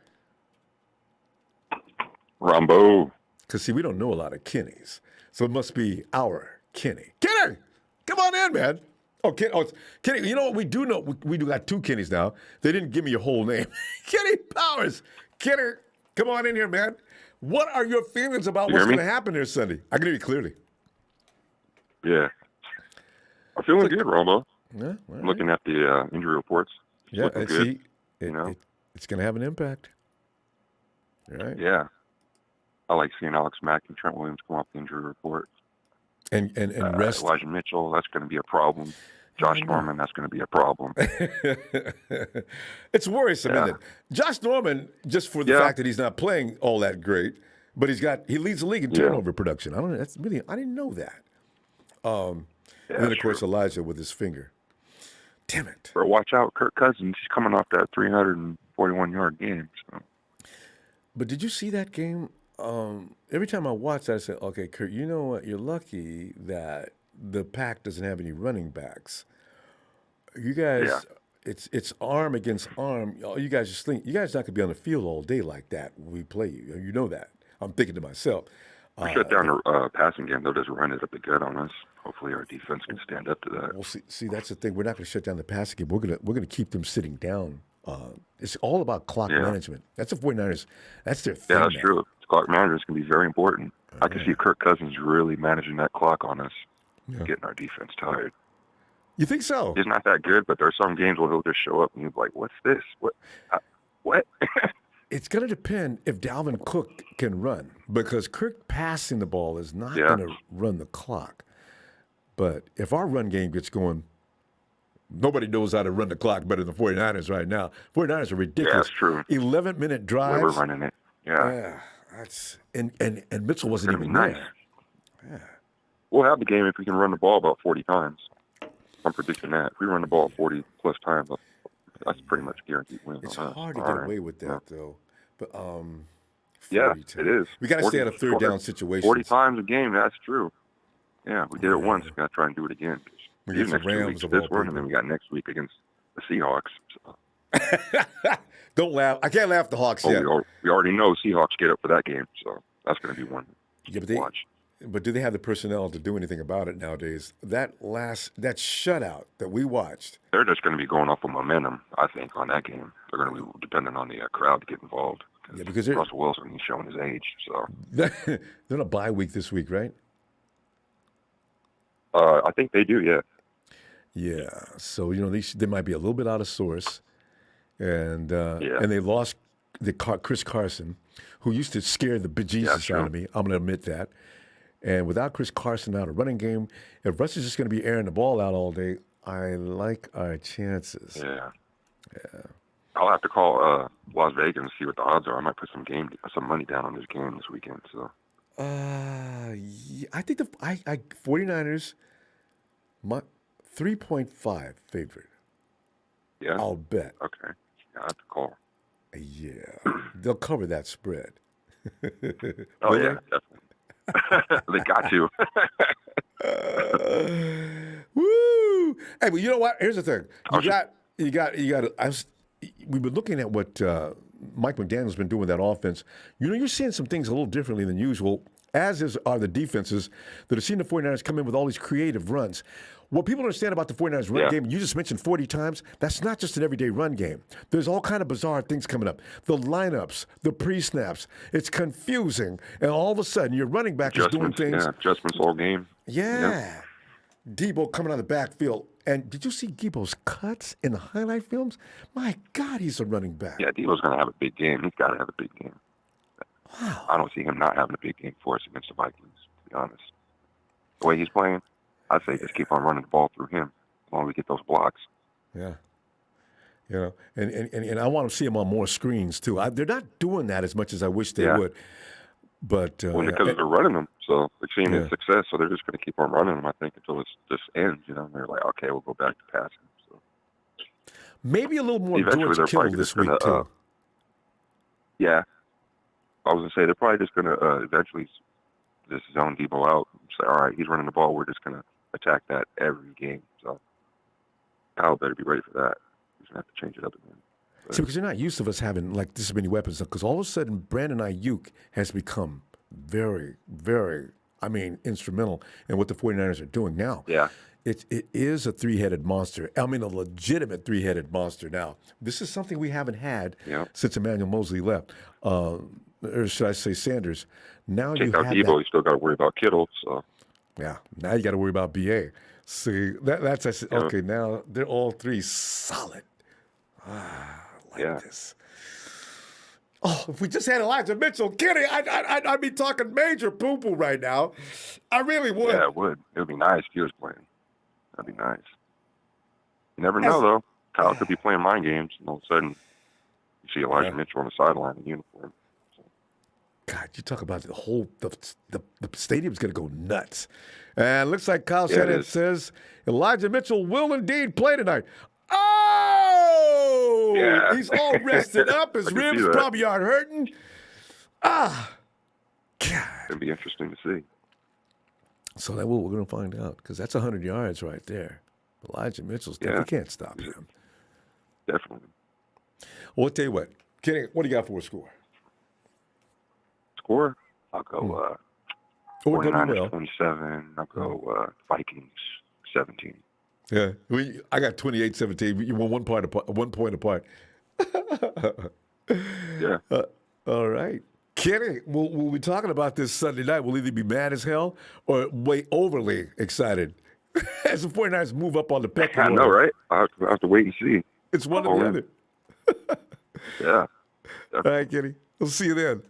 Ronbo. Because, see, we don't know a lot of Kennys. So it must be our Kenny. Kenny, come on in, man. Oh, Kenny, you know what? We do know. We do got two Kennys now. They didn't give me your whole name. Kenny Powers. Kenny, come on in here, man. What are your feelings about what's going to happen there Sunday? I can hear you clearly. Yeah. I'm feeling good, Ronbo. Yeah, I'm looking at the injury reports. It's looking good. It's going to have an impact. Right? Yeah. I like seeing Alex Mack and Trent Williams come off the injury report. And rest. Elijah Mitchell, that's going to be a problem. Josh Norman, that's going to be a problem. It's worrisome, isn't it? Josh Norman, just for the fact that he's not playing all that great, but he leads the league in turnover production. I didn't know that. And then of course Elijah with his finger. Damn it! But watch out, Kirk Cousins. He's coming off that 341-yard game. So. But did you see that game? Every time I watch that, I say, okay, Kurt, you know what? You're lucky that the pack doesn't have any running backs. You guys, it's arm against arm. You guys just think, you guys not going to be on the field all day like that when we play you. You know that. I'm thinking to myself. We shut down the passing game, though. Doesn't run it up the gut on us. Hopefully our defense can stand up to that. Well, see, that's the thing. We're not going to shut down the passing game. We're gonna keep them sitting down. It's all about clock management. That's the 49ers. That's their thing. Yeah, that's true. Clock management is going to be very important. I can see Kirk Cousins really managing that clock on us, getting our defense tired. You think so? He's not that good, but there's some games where he'll just show up and he'll be like, what's this? What? It's going to depend if Dalvin Cook can run, because Kirk passing the ball is not going to run the clock. But if our run game gets going, nobody knows how to run the clock better than the 49ers right now. 49ers are ridiculous. Yeah, that's true. 11-minute drives. We're running it. Yeah. That's and Mitchell wasn't even nice. there. Yeah. We'll have the game if we can run the ball about 40 times. I'm predicting that. If we run the ball 40-plus times, that's pretty much guaranteed win. It's hard to get away with that, though. But yeah, it is. We got to stay out of third down situations. 40 times a game, that's true. Yeah, we did it once. We got to try and do it again. Against the Rams of all this one, and then we got next week against the Seahawks. So. Don't laugh. I can't laugh at the Hawks yet. We already know Seahawks get up for that game, so that's going to be one to watch. But do they have the personnel to do anything about it nowadays? That shutout that we watched. They're just going to be going off of momentum, I think, on that game. They're going to be dependent on the crowd to get involved. Yeah, because Russell Wilson, he's showing his age. So they're on a bye week this week, right? I think they do, yeah. Yeah. So they might be a little bit out of source, and Yeah. and they lost Chris Carson, who used to scare the bejesus true. out of me. I'm going to admit that. And without Chris Carson out of running game, if Russ is just going to be airing the ball out all day, I like our chances. Yeah. I'll have to call Las Vegas and see what the odds are. I might put some money down on this game this weekend. So. Yeah, I think the 49ers, 3.5 favorite. Yeah. I'll bet. Okay. Yeah, I have to call. Yeah, they'll cover that spread. Oh Will yeah, definitely. They got you. Woo! Hey, but you know what? Here's the thing. You got. We've been looking at what Mike McDaniel's been doing with that offense. You're seeing some things a little differently than usual, as are the defenses that are seeing the 49ers come in with all these creative runs. What people don't understand about the 49ers run game, you just mentioned 40 times, that's not just an everyday run game. There's all kind of bizarre things coming up. The lineups, the pre-snaps, it's confusing. And all of a sudden, your running back is doing things. Yeah, adjustments all game. Yeah. Debo coming out of the backfield. And did you see Debo's cuts in the highlight films? My God, he's a running back. Yeah, Debo's going to have a big game. He's got to have a big game. Wow. I don't see him not having a big game for us against the Vikings, to be honest. The way he's playing, I'd say just keep on running the ball through him as long as we get those blocks. Yeah. And I want to see him on more screens, too. They're not doing that as much as I wish they would. But because they're running them, so they're seeing his success, so they're just going to keep on running them, I think, until it just ends. They're like, okay, we'll go back to passing. So maybe a little more eventually George Kittle this week, too. Yeah. I was going to say, they're probably just going to eventually just zone Debo out and say, all right, he's running the ball. We're just going to attack that every game. So Kyle better be ready for that. He's going to have to change it up again. See, because they're not used to us having like this many weapons. Because all of a sudden, Brandon Ayuk has become very, very, instrumental in what the 49ers are doing now. Yeah. It is a three-headed monster. A legitimate three-headed monster now. This is something we haven't had since Emmanuel Mosley left. Or should I say Sanders. Now Take you out have Debo, that. you still got to worry about Kittle. So. Yeah, now you got to worry about BA. See, okay, now they're all three solid. This. Oh, if we just had Elijah Mitchell, Kenny, I'd be talking major poo-poo right now. I really would. Yeah, it would. It would be nice if he was playing. That'd be nice. You never know, though. Kyle could be playing mind games, and all of a sudden, you see Elijah Mitchell on the sideline in uniform. So. God, you talk about the stadium's going to go nuts. And looks like Kyle Shanahan says Elijah Mitchell will indeed play tonight. Oh! Yeah. He's all rested up. His ribs probably aren't hurting. God. It'd be interesting to see. So we're going to find out because that's 100 yards right there. Elijah Mitchell's you can't stop him. Definitely. Well, I'll tell you what. Kenny, what do you got for a score? Score? I'll go 49ers 27. I'll go Vikings 17. Yeah, I got 28-17. You were 1 point apart. Yeah. All right. Kenny, we'll be talking about this Sunday night. We'll either be mad as hell or way overly excited as the 49ers move up on the pecking order. I know, right? I'll have to wait and see. It's one or the other. Yeah. All right, Kenny. We'll see you then.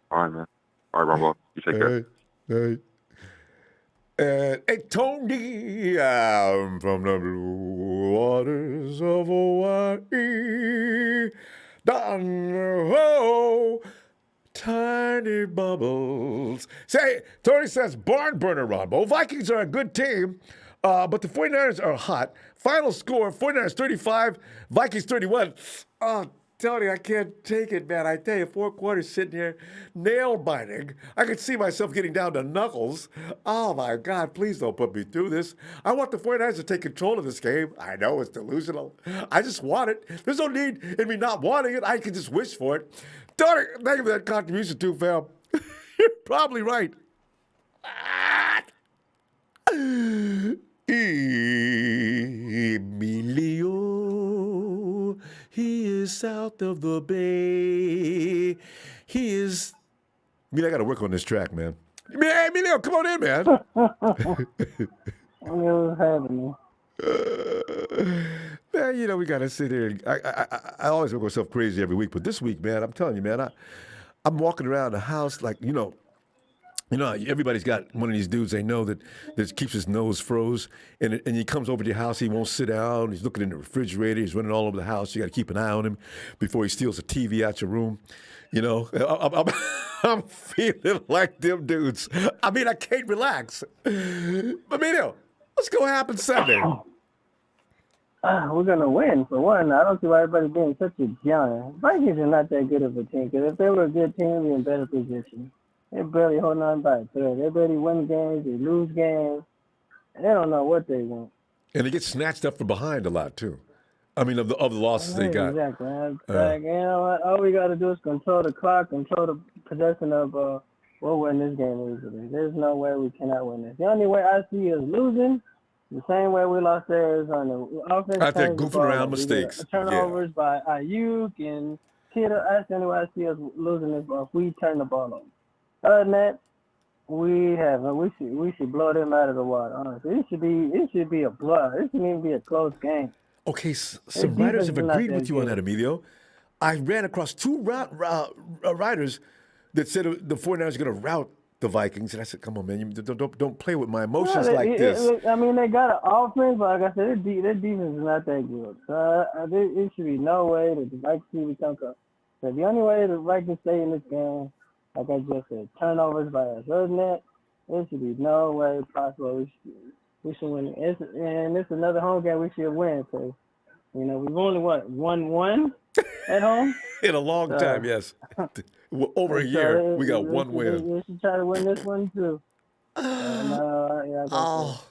All right, man. All right, Ronbo. You take care. All right. And hey, Tony, I'm from the blue waters of Hawaii. Down the tiny bubbles. Say, Tony says, barn burner, Ronbo. Vikings are a good team, but the 49ers are hot. Final score, 49ers 35, Vikings 31. Oh, Tony, I can't take it, man. I tell you, 4 quarters sitting here, nail biting. I could see myself getting down to knuckles. Oh, my God, please don't put me through this. I want the 49ers to take control of this game. I know it's delusional. I just want it. There's no need in me not wanting it. I can just wish for it. Tony, thank you for that contribution, too, fam. You're probably right. Emilio, he is south of the bay. He is. I got to work on this track, man. Hey, Emilio, come on in, man. What's happening? Man, we got to sit here. I always make myself crazy every week, but this week, man, I'm telling you, man, I'm walking around the house like, everybody's got one of these dudes they know that keeps his nose froze, and he comes over to your house, he won't sit down, he's looking in the refrigerator, he's running all over the house. You got to keep an eye on him before he steals a TV out your room. I'm feeling like them dudes. I mean, I can't relax. Emilio, what's going to happen Sunday? We're going to win, for one. I don't see why everybody's being such a giant. Vikings are not that good of a team, because if they were a good team, we'd be in better position. They're barely holding on by a thread. They barely win games, they lose games, and they don't know what they want. And they get snatched up from behind a lot, too. I mean, of the losses they got. Exactly. You know what? All we got to do is control the clock, control the possession of we'll win this game easily. There's no way we cannot win this. The only way I see is losing, the same way we lost theirs on the offense. Out there goofing around mistakes. Turnovers by Ayuk and Kittle. That's the only way I see us losing this ball if we turn the ball over. Other than that, we should blow them out of the water. Honestly, it should be a blowout. It shouldn't even be a close game. Okay, some writers have agreed with you on that, Emilio. I ran across two writers that said the 49ers are going to rout the Vikings, and I said, "Come on, man, you don't play with my emotions like this." I mean, they got an offense, but like I said, their defense is not that good. So it should be no way that the Vikings will become close. So the only way the Vikings stay in this game, like I just said, turnovers by us. Other than that, there should be no way possible we should win. And it's another home game we should win. So, we've only won at home in a long time. Yes, over a year we got one win. We should try to win this one too. Oh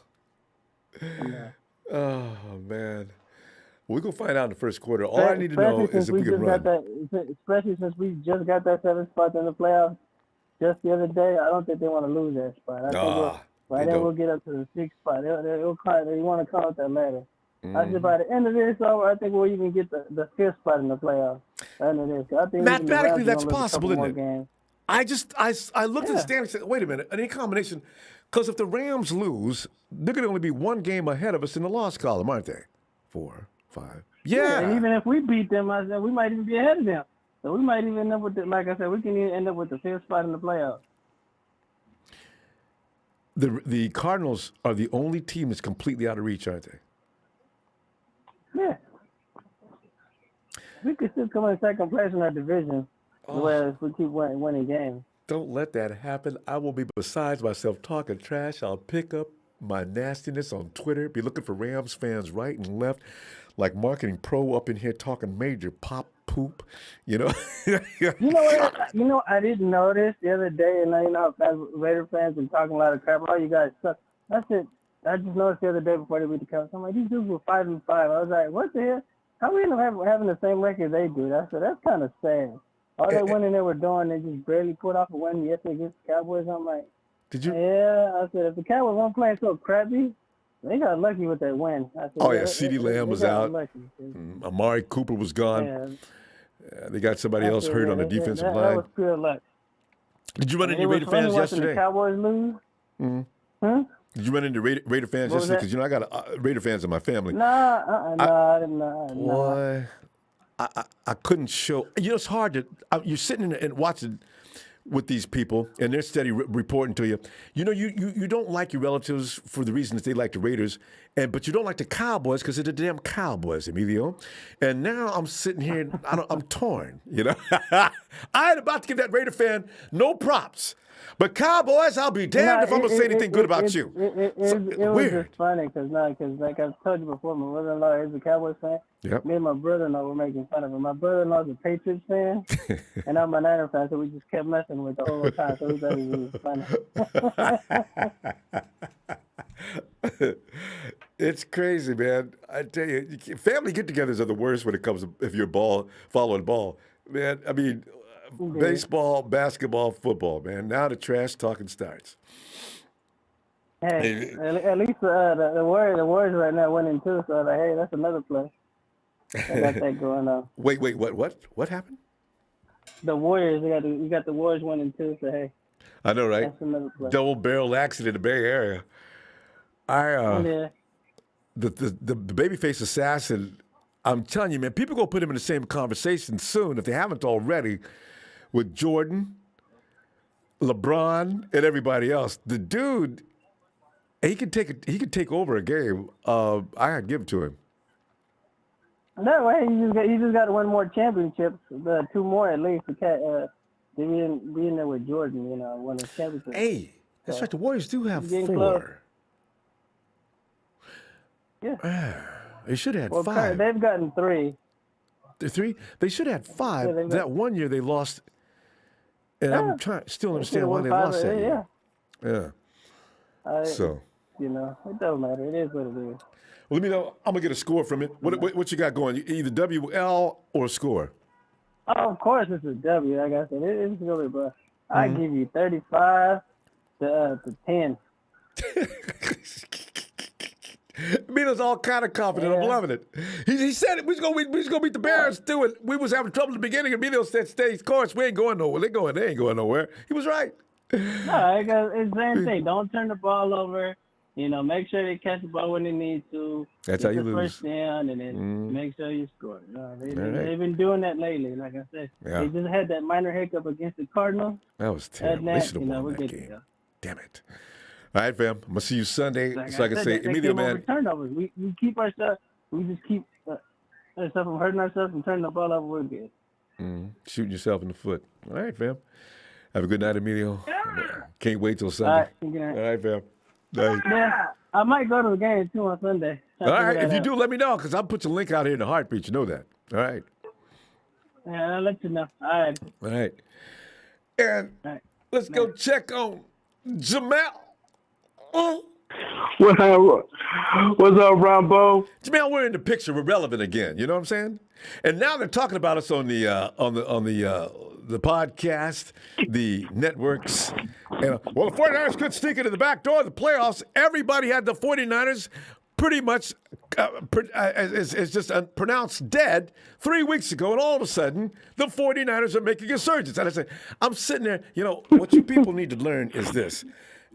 man, we're gonna find out in the first quarter. All I need to know is if we can run. Especially since we just got that 7th spot in the playoffs just the other day, I don't think they want to lose that spot. I think we'll get up to the 6th spot. They want to call it that ladder. I said by the end of this, I think we'll even get the 5th spot in the playoffs. End of this. I think mathematically that's possible, isn't it? Games. I looked at the standings and said, wait a minute, any combination? Because if the Rams lose, they're going to only be one game ahead of us in the loss column, aren't they? 4, 5. Yeah. And even if we beat them, I said we might even be ahead of them. So we might even end up with like I said, we can even end up with the 5th spot in the playoffs. The Cardinals are the only team that's completely out of reach, aren't they? Yeah. We could still come in second place in our division, whereas we keep winning games. Don't let that happen. I will be besides myself talking trash. I'll pick up my nastiness on Twitter, be looking for Rams fans right and left, like Marketing Pro up in here talking major pop poop, You know what? I didn't notice the other day, and Raider fans been talking a lot of crap. Oh, you guys suck. That's it. I just noticed the other day before they beat the Cowboys. I'm like, these dudes were 5-5. I was like, what the hell? How we end up having the same record they do? I said, that's kind of sad. All that winning they were doing, they just barely put off a win yesterday against the Cowboys. I'm like, did you? Yeah, I said, if the Cowboys weren't playing so crappy, they got lucky with that win. I said, CeeDee Lamb was out. Amari Cooper was gone. They got somebody else hurt on the defensive line. That was pure luck. Did you run into Raider fans yesterday? The Cowboys lose. Mm-hmm. Did you run into Raider fans yesterday? Because I got Raider fans in my family. No. I couldn't show. It's hard to. You're sitting and watching with these people, and they're steady reporting to you. You don't like your relatives for the reason that they like the Raiders, but you don't like the Cowboys because they're the damn Cowboys, Emilio. And now I'm sitting here, and I'm torn. I ain't about to give that Raider fan no props. But Cowboys, I'll be damned if I'm gonna say anything good about you. It was just funny because like I've told you before, my brother-in-law is a Cowboys fan. Yep. Me and my brother-in-law were making fun of him. My brother-in-law's a Patriots fan, and I'm a Niner fan, so we just kept messing with the whole time. So we thought it was funny. It's crazy, man. I tell you, family get-togethers are the worst when it comes to if you're following ball, man. I mean. Baseball, basketball, football, man. Now the trash talking starts. Hey, at least the Warriors right now winning too. So hey, that's another play. They got that going on. Wait, what happened? The Warriors, you got the Warriors winning too. So hey, I know, right? That's another play. Double barrel accident in the Bay Area. the babyface assassin, I'm telling you, man, people gonna put him in the same conversation soon if they haven't already with Jordan, LeBron, and everybody else. The dude, he could take over a game. I gotta give it to him. No way, he just got to win more championships, 2 more at least to be in there with Jordan, win a championship. Hey, that's right. The Warriors do have Getting 4. close. Yeah. They should have had Well, 5. they've gotten 3. The 3? They should have had 5. Yeah, that one year they lost, and I'm still understand why they won 5, lost that year. Yeah. So. It doesn't matter. It is what it is. Well, let me know. I'm gonna get a score from it. What you got going? Either WL or score. Oh, of course it's a W. Like I said, it's really, bro. I give you 35 to 10. Mino's all kind of confident. I'm loving it. He said it. We was gonna beat the Bears too. And we was having trouble at the beginning. And Mino said, "Stay course. We ain't going nowhere. They ain't going nowhere." He was right. No, it's the same thing. Don't turn the ball over. Make sure they catch the ball when they need to. That's get how you the lose. First down, and then make sure you score. They've been doing that lately. Like I said, they just had that minor hiccup against the Cardinals. That was terrible. They should have won we're that good to game. go. Damn it. All right, fam. I'm gonna see you Sunday. Like So I can said, say, they Emilio, came over man. turnovers. We keep ourselves. We just keep ourselves from hurting ourselves and turning the ball over. We're good. Shooting yourself in the foot. All right, fam. Have a good night, Emilio. Can't wait till Sunday. All right, fam. All right. Yeah, I might go to the game too on Sunday. All right. If you do, let me know because I'll put your link out here in the heartbeat. You know that. All right. Yeah, I'll let you know. All right. All right. And let's go check on Jamel. What's up, Ronbo? Jamel, we're in the picture. We're relevant again. You know what I'm saying? And now they're talking about us on the podcast, the networks. And, well, the 49ers could sneak into the back door of the playoffs. Everybody had the 49ers pretty much is just pronounced dead 3 weeks ago, and all of a sudden, the 49ers are making a resurgence. And I said, I'm sitting there, what you people need to learn is this.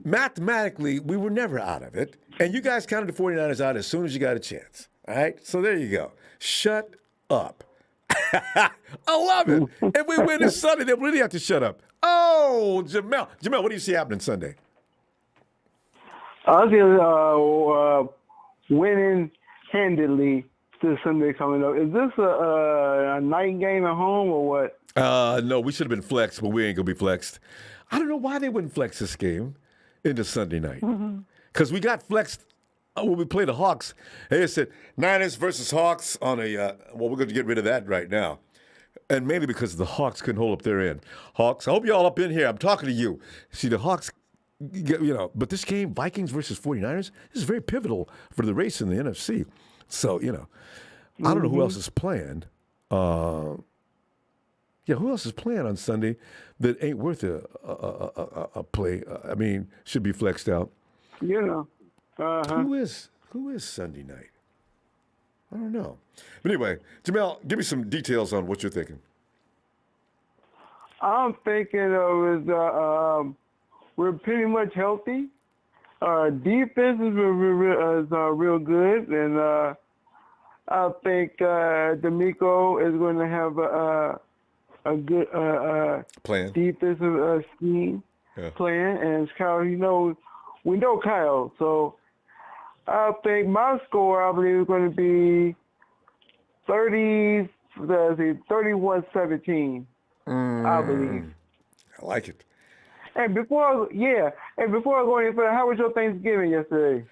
Mathematically, we were never out of it, and you guys counted the 49ers out as soon as you got a chance. All right? So there you go. Shut up. I love it. If we win this Sunday, they really have to shut up. Oh, Jamel. Jamel, what do you see happening Sunday? I was winning handedly this Sunday coming up. Is this a night game at home or what? No, we should have been flexed, but we ain't going to be flexed. I don't know why they wouldn't flex this game into Sunday night. Because we got flexed when we played the Hawks. They said Niners versus Hawks on a, we're going to get rid of that right now. And mainly because the Hawks couldn't hold up their end. Hawks, I hope y'all up in here. I'm talking to you. See, the Hawks, but this game, Vikings versus 49ers, this is very pivotal for the race in the NFC. So, I don't know who else is playing. Who else is playing on Sunday that ain't worth a play? Should be flexed out. Who is Sunday night? I don't know. But anyway, Jamel, give me some details on what you're thinking. I'm thinking of we're pretty much healthy. Our defense is real good, and I think D'Amico is going to have a good plan, defensive scheme plan. And Kyle, we know Kyle, so I think my score, I believe, is going to be 31-17. I believe. I like it. And before I go any further, how was your Thanksgiving yesterday?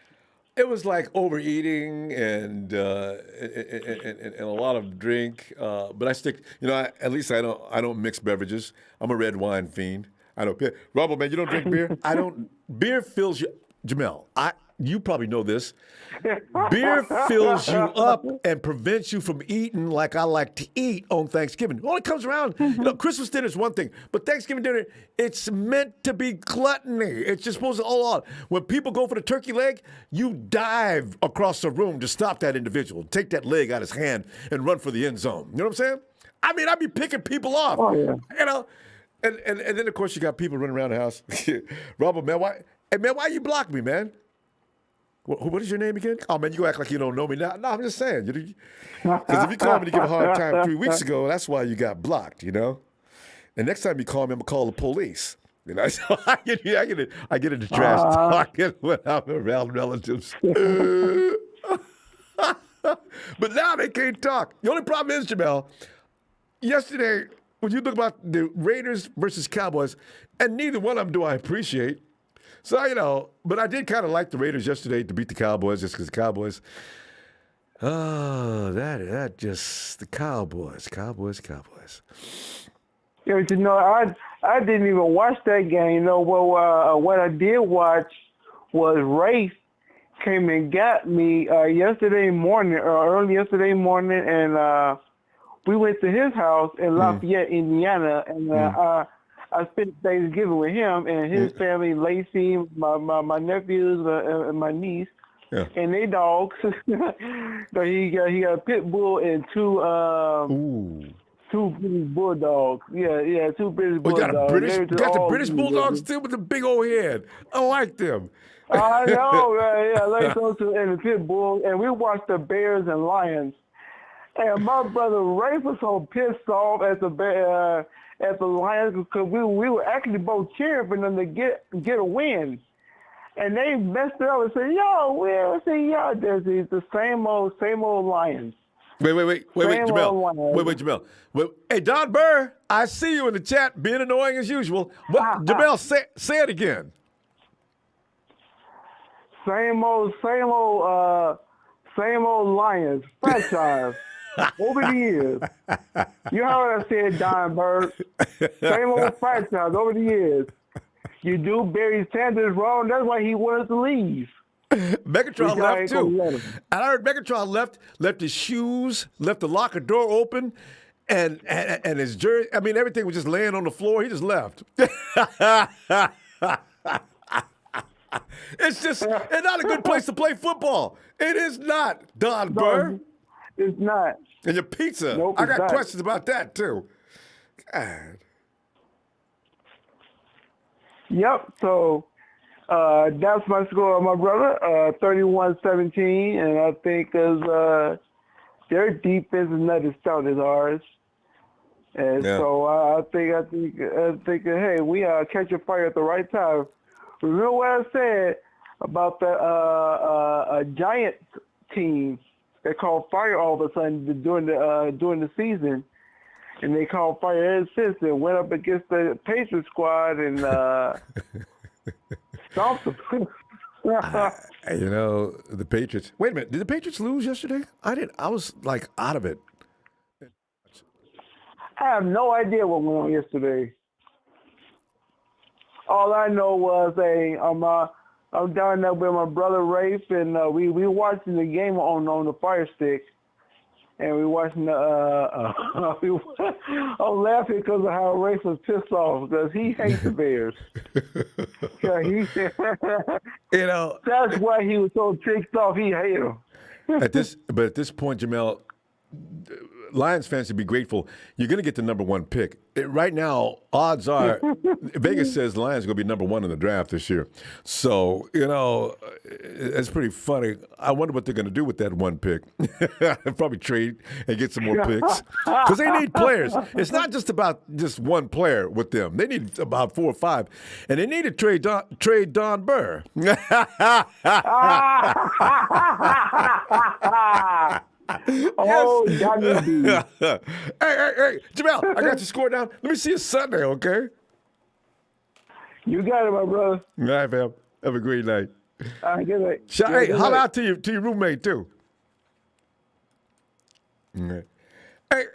It was like overeating and a lot of drink. But I stick. At least I don't mix beverages. I'm a red wine fiend. I don't. Ronbo, man, you don't drink beer. I don't. Beer fills you. Jamel, you probably know this. Beer fills you up and prevents you from eating like I like to eat on Thanksgiving. Well, it comes around. Christmas dinner is one thing, but Thanksgiving dinner, it's meant to be gluttony. It's just supposed to all out. When people go for the turkey leg, you dive across the room to stop that individual, take that leg out of his hand, and run for the end zone. You know what I'm saying? I'd be picking people off. Oh, yeah. And then, of course, you got people running around the house. Robert, man, why you block me, man? What is your name again? Oh man, you act like you don't know me now. No, I'm just saying. Because if you called me to give a hard time 3 weeks ago, that's why you got blocked. And next time you call me, I'm gonna call the police. So I get into trash talking when I'm around relatives. But now they can't talk. The only problem is, Jamel, yesterday, when you look about the Raiders versus Cowboys, and neither one of them do I appreciate. So, but I did kind of like the Raiders yesterday to beat the Cowboys just because the Cowboys, the Cowboys. Yeah, but I didn't even watch that game. What I did watch was Rafe came and got me early yesterday morning, and we went to his house in Lafayette, Indiana, and I spent Thanksgiving with him and his family, Lacey, my nephews, and my niece, and they dogs. So he got a pit bull and two British bulldogs. Yeah, two British bulldogs. You got the British bulldogs too with the big old head. I like them. I know, like those two and the pit bull, and we watched the Bears and Lions. And my brother Ray was so pissed off at the Lions because we were actually both cheering for them to get a win, and they messed it up and said, there's the same old Lions." Wait, Jamel. Hey, Don Burr, I see you in the chat being annoying as usual. Jamel, say it again. Same old Lions franchise over the years. You heard I said, Don Burr. Same old franchise over the years. You do Barry Sanders wrong. That's why he wanted to leave. Megatron left too. And I heard Megatron left his shoes, left the locker door open, and his jersey. I mean, everything was just laying on the floor. He just left. It's not a good place to play football. It is not, Don Burr. It's not. And your pizza. Nope, I got questions about that too. God. Yep. So that's my score, my brother. 31-17, and I think their defense is not as stout as ours. And so I think, hey, we catch a fire at the right time. Remember what I said about the Giants team that called fire all of a sudden during the season, and they called fire ever since and went up against the Patriots squad and stomped them. The Patriots. Wait a minute, did the Patriots lose yesterday? I was like out of it. I have no idea what went on yesterday. All I know was I'm down there with my brother Rafe, and we watching the game on the Fire Stick, and we watching I'm laughing because of how Rafe was pissed off because he hates the Bears. That's why he was so ticked off. He hated them. At this point, Jamel, Lions fans should be grateful. You're going to get the number one pick. Right now, odds are Vegas says Lions are going to be number one in the draft this year. So, it's pretty funny. I wonder what they're going to do with that one pick. Probably trade and get some more picks. Because they need players. It's not just about just one player with them. They need about 4 or 5. And they need to trade Don Burr. Oh, Johnny B. Hey, Jamel, I got your score down. Let me see you Sunday, okay? You got it, my brother. All right, fam. Have a great night. All right, good night. Hey, holla out to your roommate, too. All right.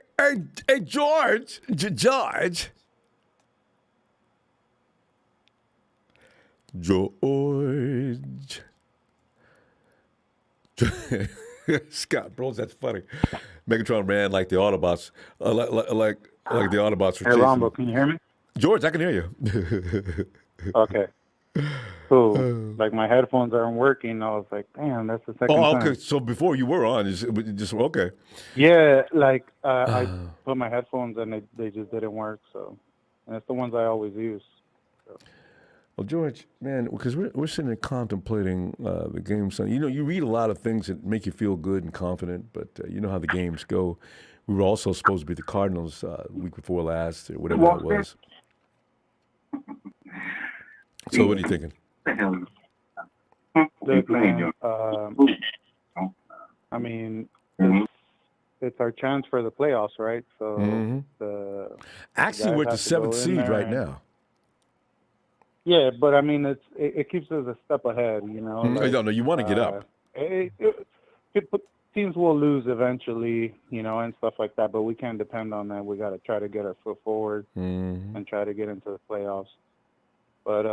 Hey, George. George. Scott Bros, that's funny. Megatron ran like the Autobots, like the Autobots were Hey, Ronbo, can you hear me? George, I can hear you. Okay. Cool. Like my headphones aren't working. I was like, damn, that's the second time. Okay. So before you were on, just okay. Yeah, like I put my headphones and they just didn't work. So, and it's the ones I always use. So. Well, George, man, because we're sitting there contemplating the game. So, you read a lot of things that make you feel good and confident, but you know how the games go. We were also supposed to be the Cardinals week before last, or whatever that was. So, what are you thinking? Look, man, I mean, it's our chance for the playoffs, right? So Actually, we're at the 7th seed right now. Yeah, but I mean, it keeps us a step ahead, you know. Like, No, you want to get up. Teams will lose eventually, you know, and stuff like that, but we can't depend on that. We got to try to get our foot forward and try to get into the playoffs. But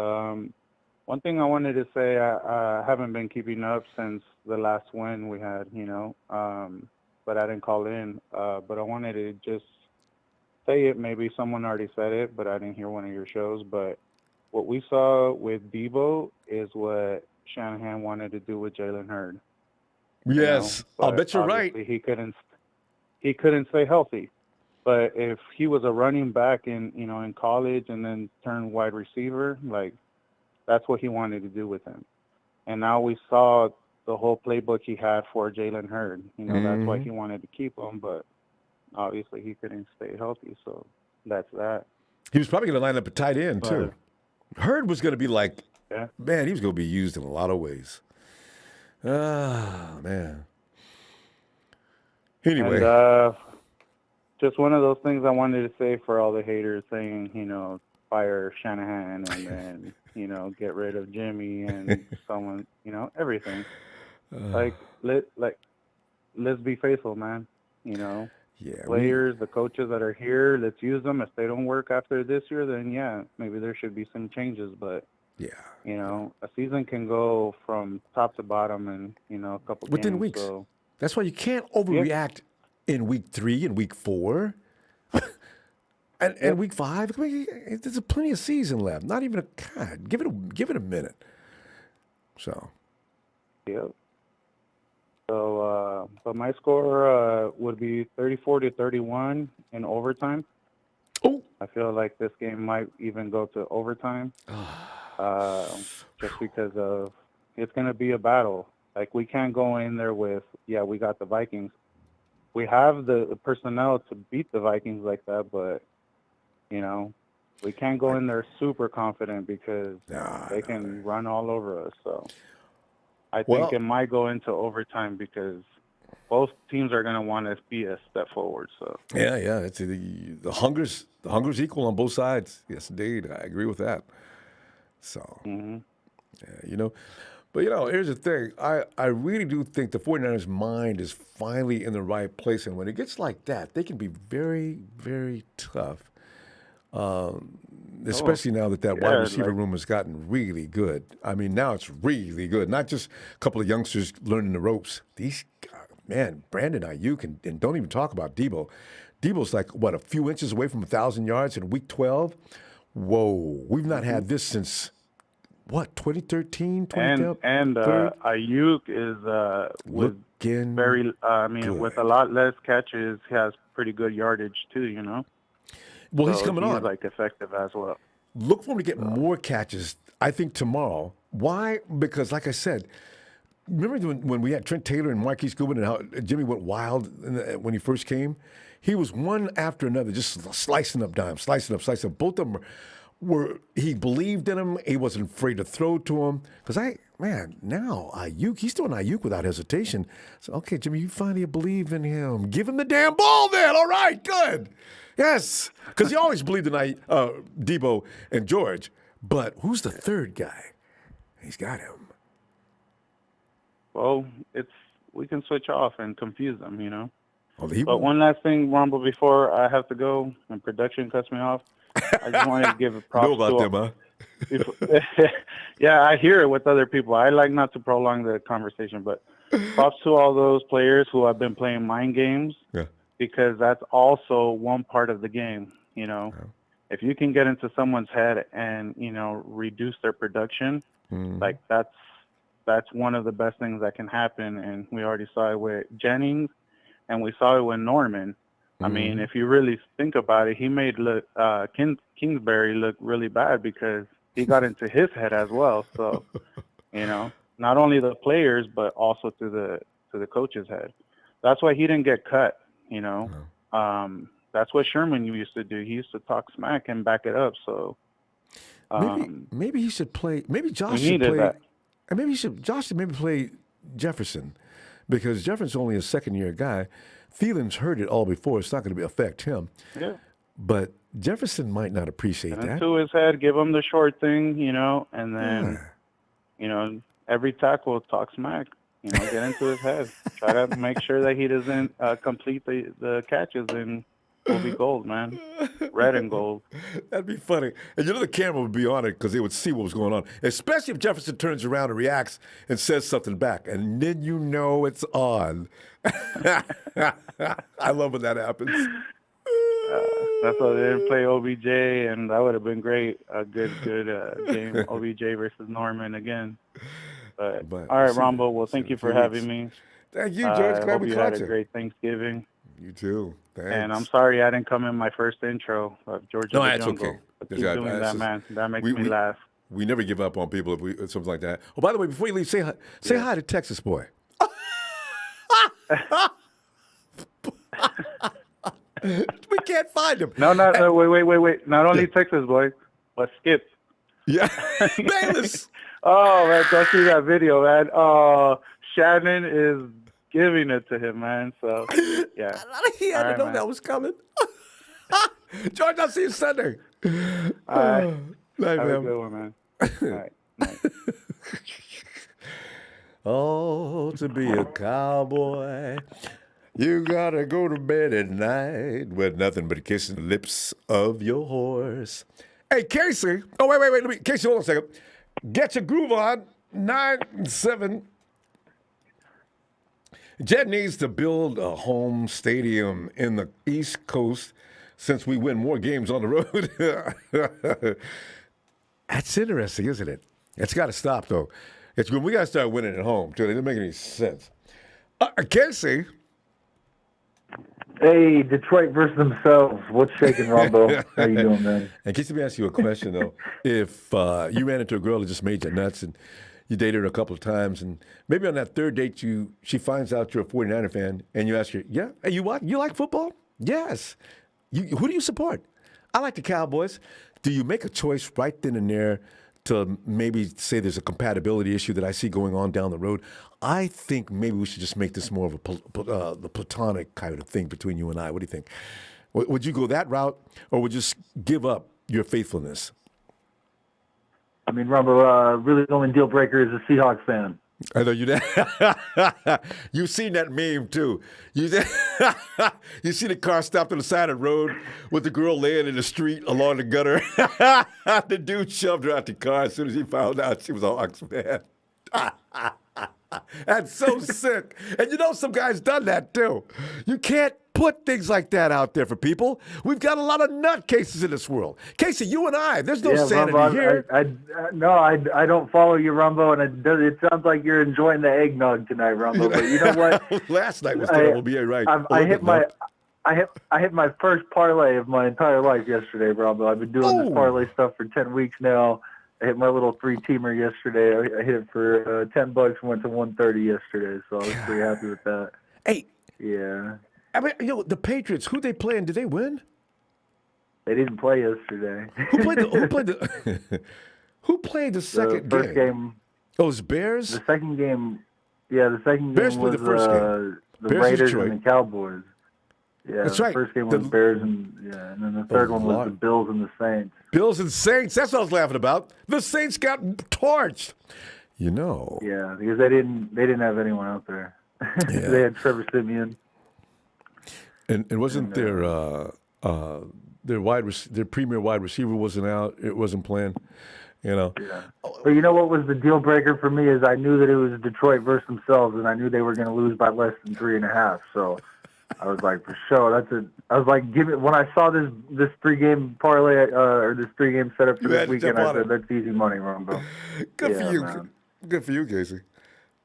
one thing I wanted to say, I haven't been keeping up since the last win we had, you know, but I didn't call in. But I wanted to just say it. Maybe someone already said it, but I didn't hear one of your shows. But what we saw with Debo is what Shanahan wanted to do with Jalen Hurd. Yes, I'll bet you're right. He couldn't stay healthy. But if he was a running back in college and then turned wide receiver, like, that's what he wanted to do with him. And now we saw the whole playbook he had for Jalen Hurd. You know, that's why he wanted to keep him, but obviously he couldn't stay healthy, so that's that. He was probably going to line up a tight end, too. Hurd was going to be like, man, he was going to be used in a lot of ways. Ah, man. Anyway. And, just one of those things I wanted to say for all the haters saying, you know, fire Shanahan and then, you know, get rid of Jimmy and someone, you know, everything. Let's be faithful, man. You know, players, the coaches that are here, let's use them. If they don't work after this year, then maybe there should be some changes. But you know, a season can go from top to bottom in, you know, a couple within games, weeks. So. That's why you can't overreact in week 3 and week 4. And week 5, I mean, there's plenty of season left. Not even give it a minute. So. Yep. So, but my score would be 34-31 in overtime. Oh. I feel like this game might even go to overtime. Just because of it's going to be a battle. Like, we can't go in there with we got the Vikings. We have the personnel to beat the Vikings like that, but you know, we can't go in there super confident because they can run all over us. So I think it might go into overtime because both teams are going to want to be a step forward. So it's the hunger's equal on both sides. Yes, indeed, I agree with that. So you know. But, you know, here's the thing. I really do think the 49ers' mind is finally in the right place. And when it gets like that, they can be very, very tough, especially now that wide receiver room has gotten really good. I mean, now it's really good. Not just a couple of youngsters learning the ropes. These, man, Brandon Ayuk, and don't even talk about Debo. Debo's like, a few inches away from 1,000 yards in week 12? Whoa. We've not had this since... 2013, 2012? And Ayuk is looking very, good. with a lot less catches, he has pretty good yardage too, you know? Well, he's coming on. He's, like, effective as well. Look for him to get more catches, I think, tomorrow. Why? Because, like I said, remember when we had Trent Taylor and Marquise Goodwin and how Jimmy went wild when he first came? He was one after another, just slicing up dimes, slicing up. Both of them he believed in him. He wasn't afraid to throw to him. Because now Ayuk, he's throwing Ayuk without hesitation. So, okay, Jimmy, you finally believe in him. Give him the damn ball then. All right, good. Yes. Because he always believed in Debo and George. But who's the third guy? He's got him. Well, we can switch off and confuse them, you know. But one last thing, Ronbo, before I have to go and production cuts me off. I just wanted to give a props to them, huh? Yeah, I hear it with other people. I like not to prolong the conversation, but props to all those players who have been playing mind games because that's also one part of the game, you know. If you can get into someone's head and, you know, reduce their production, like that's one of the best things that can happen. And we already saw it with Jennings and we saw it with Norman. I mean, if you really think about it, he made Kingsbury look really bad because he got into his head as well. So, not only the players, but also to the coach's head. That's why he didn't get cut. That's what Sherman used to do. He used to talk smack and back it up. So maybe he should play. Maybe Josh we should needed play. that. And maybe Josh should maybe play Jefferson, because Jefferson's only a second-year guy. Thielens heard it all before. It's not going to affect him. Yeah. But Jefferson might not appreciate Get that. into his head, give him the short thing, and then, every tackle talk smack. Get into his head. Try to make sure that he doesn't complete the catches, and we'll be gold, man. Red and gold. That'd be funny. And the camera would be on it because they would see what was going on, especially if Jefferson turns around and reacts and says something back. And then it's on. I love when that happens. That's why they didn't play OBJ, and that would have been great. A good game, OBJ versus Norman again. But all right, Ronbo. Well, thank you for having me. Thank you, George. Glad hope we you caught had a great Thanksgiving. You too. Thanks. And I'm sorry I didn't come in my first intro of George of the that's Jungle. okay. But keep doing that, man. That makes me laugh. We never give up on people if something like that. Oh, by the way, before you leave, say hi to Texas boy. We can't find him. No, wait. Not only Texas boy, but Skip. Yeah, Bayless. Oh man, go see that video, man. Oh, Shannon is giving it to him, man. So yeah, he had to know that was coming. George, I'll see you Sunday. All right, night, have man. a good one, man. All right. Night. Oh, to be a cowboy, you gotta go to bed at night with nothing but kissing the lips of your horse. Hey, Casey. Oh, wait. Casey, hold on a second. Get your groove on. 9-7. Jet needs to build a home stadium in the East Coast since we win more games on the road. That's interesting, isn't it? It's got to stop, though. We got to start winning at home, too. It doesn't make any sense. Casey. Hey, Detroit versus themselves. What's shaking, Ronbo? How you doing, man? And Casey, let me ask you a question, though. If you ran into a girl that just made you nuts and you dated her a couple of times, and maybe on that third date she finds out you're a 49er fan, and you ask her, yeah, hey, you what? You like football? Yes. Who do you support? I like the Cowboys. Do you make a choice right then and there to maybe say there's a compatibility issue that I see going on down the road? I think maybe we should just make this more of the platonic kind of thing between you and I. What do you think? Would you go that route, or would you just give up your faithfulness? I mean, Ronbo, really the only deal breaker is a Seahawks fan. I know you. You've seen that meme too. You see the car stopped on the side of the road with the girl laying in the street along the gutter. The dude shoved her out the car as soon as he found out she was a Hawks fan. That's so sick. And some guys done that too. You can't put things like that out there for people. We've got a lot of nutcases in this world. Casey, you and I, there's no sanity Ronbo, here. No, I don't follow you, Ronbo, and it sounds like you're enjoying the eggnog tonight, Ronbo. But you know what? Last night was terrible. Be right. I hit my first parlay of my entire life yesterday, Ronbo. I've been doing this parlay stuff for 10 weeks now. I hit my little 3-teamer yesterday. I hit it for $10 and went to 130 yesterday, so I was pretty happy with that. Hey. Yeah. I mean, the Patriots, who they playing? Did they win? They didn't play yesterday. Who played the second first game? Oh, it was Bears? The second game. Yeah, the second Bears game was played the first game. The Bears Raiders Detroit. and the Cowboys. Yeah, that's the right. first game was Bears and then the third one was the Bills and the Saints. Bills and Saints. That's what I was laughing about. The Saints got torched. Yeah, because they didn't have anyone out there. Yeah. They had Trevor Siemian. And wasn't their premier wide receiver wasn't out? It wasn't playing. Yeah. But you know what was the deal breaker for me is I knew that it was Detroit versus themselves, and I knew they were going to lose by less than 3.5. So I was like, for sure. I was like, when I saw this 3-game parlay or this 3-game setup for this weekend, I said that's easy money, Ronbo. Good for you. Man. Good for you, Casey.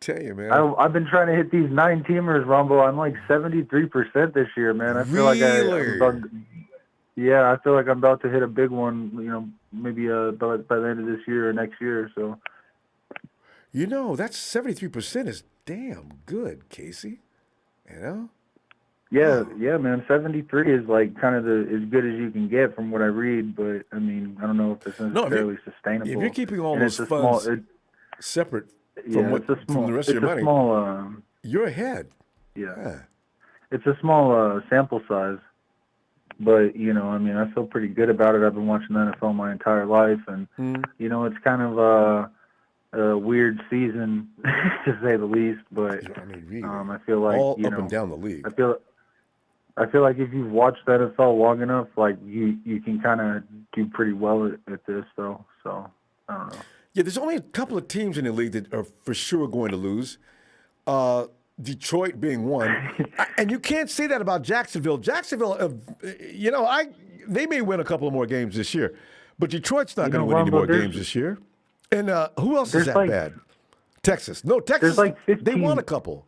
Tell you, man. I've been trying to hit these 9-teamers, Ronbo. I'm like 73% this year, man. I feel like I feel like I'm about to hit a big one. maybe by the end of this year or next year. So, You know, that's 73% is damn good, Casey. You know? Yeah, man. 73 is like kind of as good as you can get from what I read. But I mean, I don't know if it's necessarily sustainable. If you're keeping all And those funds separate from from the rest of your money, you're ahead. Yeah. It's a small sample size, but you know, I mean, I feel pretty good about it. I've been watching the NFL my entire life, and you know, it's kind of a weird season to say the least. But I mean, really, I feel like all you up know, and down the league. I feel like if you've watched the NFL long enough, like you can kind of do pretty well at this, though. So I don't know. Yeah, there's only a couple of teams in the league that are for sure going to lose. Detroit being one, and you can't say that about Jacksonville. Jacksonville, you know, they may win a couple of more games this year, but Detroit's not going to win any more games this year. And who else is that bad? Texas. No, Texas. There's like 15, they won a couple.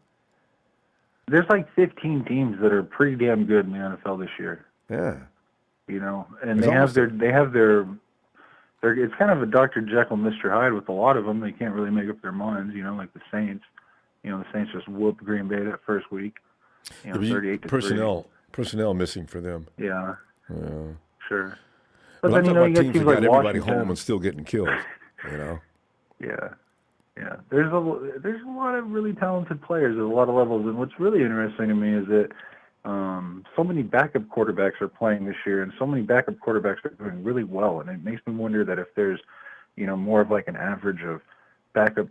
There's like 15 teams that are pretty damn good in the NFL this year. Yeah. You know, and they have their. It's kind of a Dr. Jekyll, Mr. Hyde with a lot of them. They can't really make up their minds. You know, like the Saints. You know, the Saints just whooped Green Bay that first week. You know, 38-3. Personnel missing for them. Yeah. Sure. But then, I'm talking about teams that got everybody Washington home and still getting killed. You know. Yeah. There's a lot of really talented players at a lot of levels, and what's really interesting to me is that so many backup quarterbacks are playing this year, and so many backup quarterbacks are doing really well, and it makes me wonder that if there's, you know, more of like an average of backup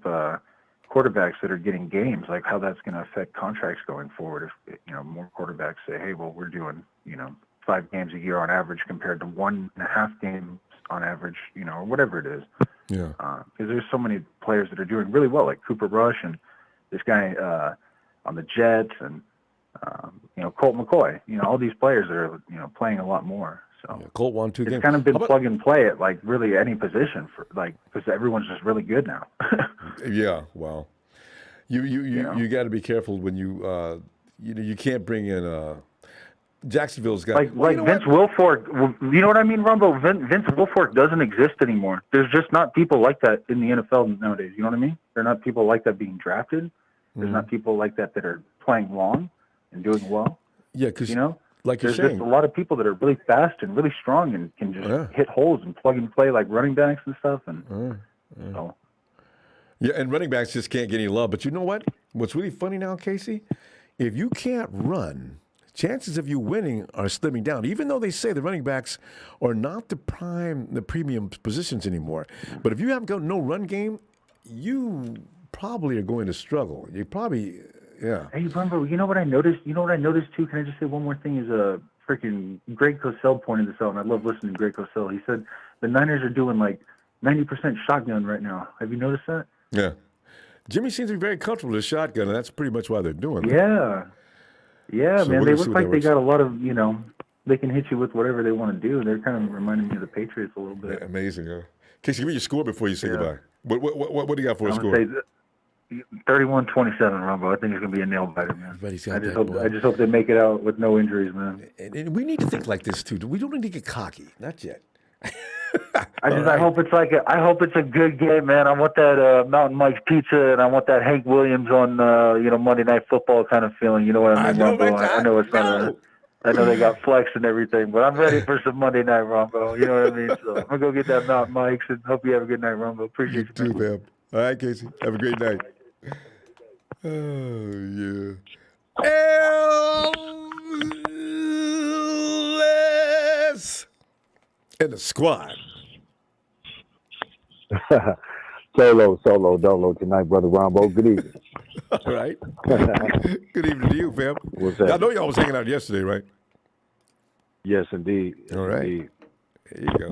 quarterbacks that are getting games, like how that's going to affect contracts going forward. If, you know, more quarterbacks say, hey, well, we're doing, you know, 5 games a year on average compared to 1.5 games on average, you know, or whatever it is. Yeah. Because there's so many players that are doing really well, like Cooper Rush and this guy on the Jets and, you know, Colt McCoy. You know, all these players that are, you know, playing a lot more. So Colt won 2 games. It's kind of been plug and play at like really any position for like because everyone's just really good now. Yeah, well, you got to be careful when you can't bring in Jacksonville's got like Vince Wilfork. You know what I mean, Ronbo? Vince Wilfork doesn't exist anymore. There's just not people like that in the NFL nowadays. You know what I mean? There are not people like that being drafted. There's not people like that are playing long and doing well. Yeah, because you know. Like there's you're saying, just a lot of people that are really fast and really strong and can just hit holes and plug and play like running backs and stuff. And so. Yeah, and running backs just can't get any love. But you know what? What's really funny now, Casey? If you can't run, chances of you winning are slimming down. Even though they say the running backs are not the premium positions anymore. But if you haven't got no run game, you probably are going to struggle. You probably. Yeah. Hey, Ronbo, you know what I noticed? You know what I noticed too? Can I just say one more thing? Is freaking Greg Cosell pointed this out, and I love listening to Greg Cosell. He said the Niners are doing like 90% shotgun right now. Have you noticed that? Yeah. Jimmy seems to be very comfortable with shotgun, and that's pretty much why they're doing it. Yeah, so man. They look like they got a lot of, you know, they can hit you with whatever they want to do. They're kind of reminding me of the Patriots a little bit. Yeah, amazing, huh? Casey, give me your score before you say goodbye. What do you got for a score? 31-27, Ronbo. I think it's going to be a nail biter, man. I just hope they make it out with no injuries, man. And we need to think like this too. We don't need to get cocky. Not yet. I hope it's a good game, man. I want that Mountain Mike's pizza, and I want that Hank Williams on Monday Night Football kind of feeling. You know what I mean, Ronbo? I know it's not. I know they got flex and everything, but I'm ready for some Monday Night Ronbo. You know what I mean? So I'm gonna go get that Mountain Mike's, and hope you have a good night, Ronbo. Appreciate you too, fam. All right, Casey. Have a great night. Oh, yeah. Ellis in the squad. Solo, dolo tonight, Brother Ronbo. Good evening. All right. Good evening to you, fam. What's that? I know y'all was hanging out yesterday, right? Yes, indeed. All right. Indeed. There you go.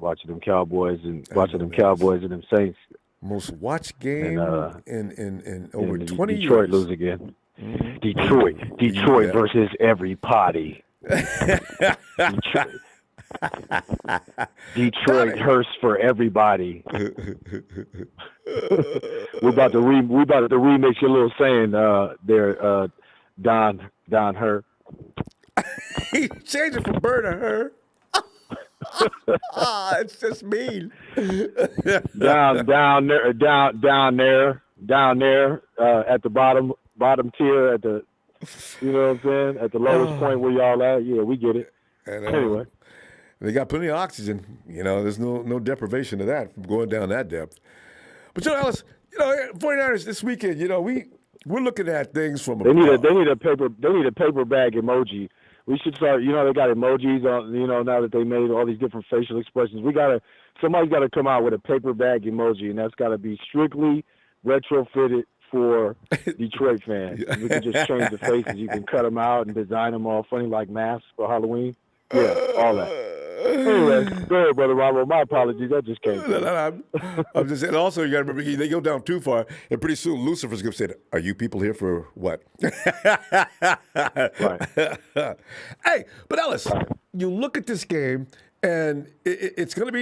Watching them Cowboys and them Saints. Most watched game in over 20 years. Detroit lose again. Mm-hmm. Detroit versus everybody. Detroit hurts for everybody. We're about to remix your little saying there, Don Her. He changed it from Bird to Her. It's just mean. down there at the bottom tier at the, you know what I'm saying, at the lowest point where y'all at. Yeah, we get it. And, anyway, they got plenty of oxygen. You know, there's no deprivation of that from going down that depth. But Alice, 49ers this weekend. We're looking at things from they need a paper bag emoji. We should start. They got emojis on. Now that they made all these different facial expressions, somebody's got to come out with a paper bag emoji, and that's got to be strictly retrofitted for Detroit fans. We can just change the faces. You can cut them out and design them all funny like masks for Halloween. Yeah, all that. Anyway, go ahead, Brother Ronbo. My apologies. That just came. I'm just saying. Also, you got to remember, they go down too far, and pretty soon Lucifer's going to say, "Are you people here for what?" Right. Hey, but Ellis, you look at this game, and it's going to be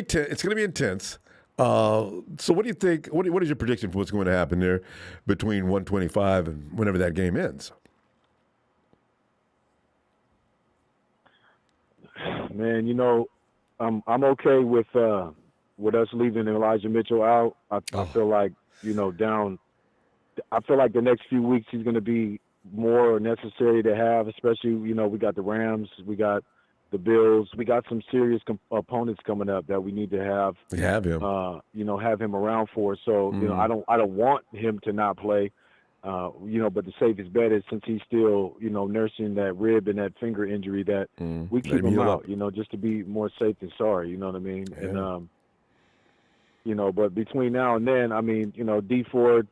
intense. So, what do you think? What is your prediction for what's going to happen there between 125 and whenever that game ends? Man, I'm okay with us leaving Elijah Mitchell out. I feel like down. I feel like the next few weeks he's going to be more necessary to have, especially we got the Rams, we got the Bills, we got some serious opponents coming up that we need to have. We have him. Have him around for. So I don't want him to not play. But the safest bet is, since he's still, nursing that rib and that finger injury, that we keep him out, just to be more safe than sorry, you know what I mean? Yeah. And, but between now and then, D Ford,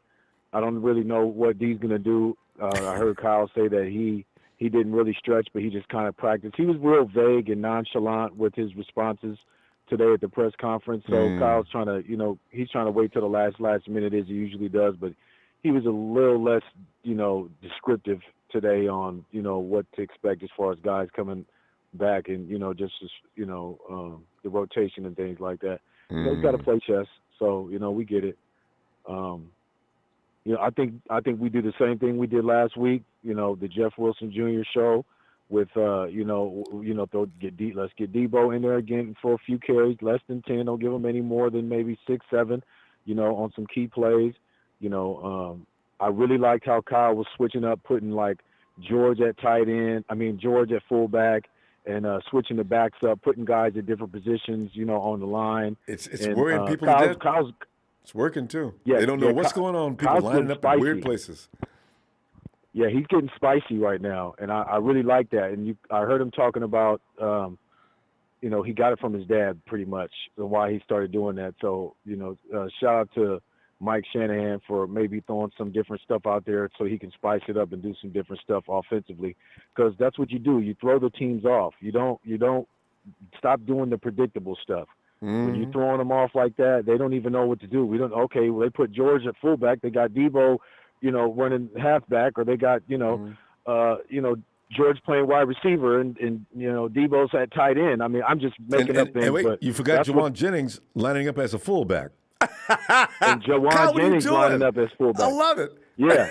I don't really know what D's going to do. I heard Kyle say that he didn't really stretch, but he just kind of practiced. He was real vague and nonchalant with his responses today at the press conference. So Kyle's trying to, he's trying to wait till the last minute, as he usually does, but he was a little less, descriptive today on, what to expect as far as guys coming back and, the rotation and things like that. He's got to play chess, so we get it. I think we do the same thing we did last week. The Jeff Wilson Jr. show with let's get Debo in there again for a few carries, less than 10. Don't give him any more than maybe 6, 7. On some key plays. I really liked how Kyle was switching up, putting like George at George at fullback, and switching the backs up, putting guys at different positions, on the line. It's worrying people to death. It's working too. Yeah, they don't know what's going on. People lining up in weird places. Yeah, he's getting spicy right now, and I really like that. And I heard him talking about, he got it from his dad pretty much, and why he started doing that. So, shout out to Mike Shanahan for maybe throwing some different stuff out there so he can spice it up and do some different stuff offensively, because that's what you do. You throw the teams off. You don't stop doing the predictable stuff. When you're throwing them off like that, they don't even know what to do. They put George at fullback. They got Debo, running halfback, or they got, George playing wide receiver and Debo's at tight end. I'm just making up things. And wait, but you forgot Jawan Jennings lining up as a fullback. And Jawan Jennings lining up as fullback. I love it. Yeah,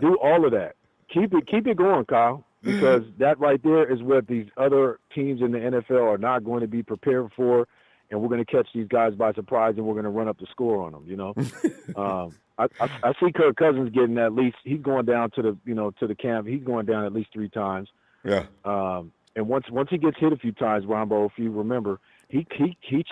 do all of that. Keep it going, Kyle, because that right there is what these other teams in the NFL are not going to be prepared for, and we're going to catch these guys by surprise, and we're going to run up the score on them. I see Kirk Cousins getting at least. He's going down to the camp. He's going down at least 3 times. Yeah. And once he gets hit a few times, Ronbo, if you remember, he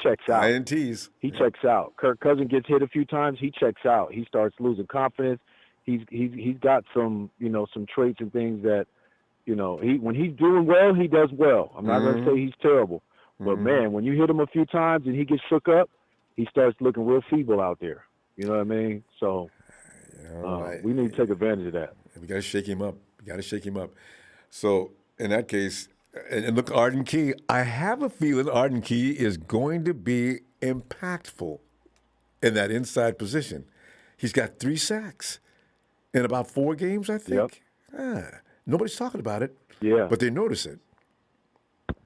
checks out. INTs. He checks out. Kirk Cousins gets hit a few times. He checks out. He starts losing confidence. He's got some some traits and things that when he's doing well, he does well. I'm not going to say he's terrible, but man, when you hit him a few times and he gets shook up, he starts looking real feeble out there. You know what I mean? So we need to take advantage of that. We got to shake him up. So in that case. And look, Arden Key, I have a feeling Arden Key is going to be impactful in that inside position. He's got 3 sacks in about 4 games, I think. Yep. Nobody's talking about it, but they notice it.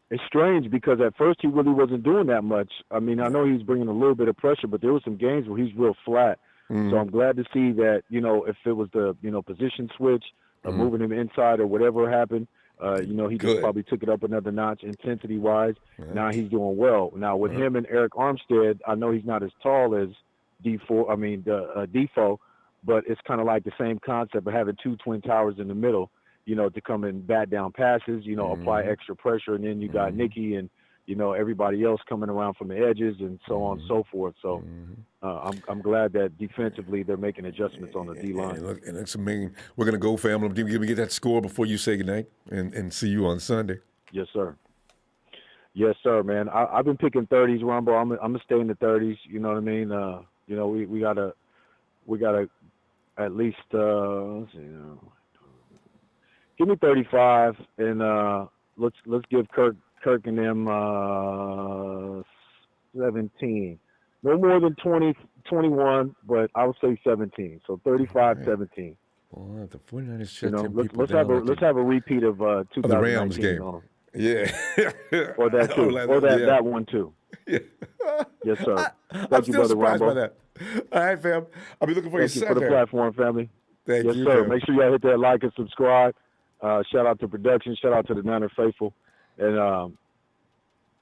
It's strange because at first he really wasn't doing that much. I know he was bringing a little bit of pressure, but there were some games where he's real flat. So I'm glad to see that, if it was the, position switch, moving him inside or whatever happened, He Good. just probably took it up another notch intensity-wise. Yeah. Now he's doing well. Now with him and Eric Armstead, I know he's not as tall as Defoe, but it's kind of like the same concept of having two twin towers in the middle, to come and bat down passes, apply extra pressure, and then you got Nicky and everybody else coming around from the edges and so on and so forth. So I'm glad that defensively they're making adjustments on the D line. And it's amazing. We're gonna go, family. Let me get that score before you say goodnight, and see you on Sunday. Yes, sir. Yes, sir, man. I've been picking 30s, Ronbo. I'm gonna stay in the 30s. You know what I mean? We gotta at least let's see, give me 35, and let's give Kirk and them 17. No more than 20, 21, but I would say 17. So 35-17. Well, the 49ers shut them people Let's down. let's have a repeat of 2019 the Rams game. Yeah. Or that too. That one too. Yeah. Yes, sir. I'm Thank you, still Brother surprised Ronbo. by that. All right, fam. I'll be looking for Thank you you for the Sunday. platform, family. Thank yes, you, sir. fam. Make sure y'all hit that like and subscribe. Shout out to production. Shout out to the Niner faithful. And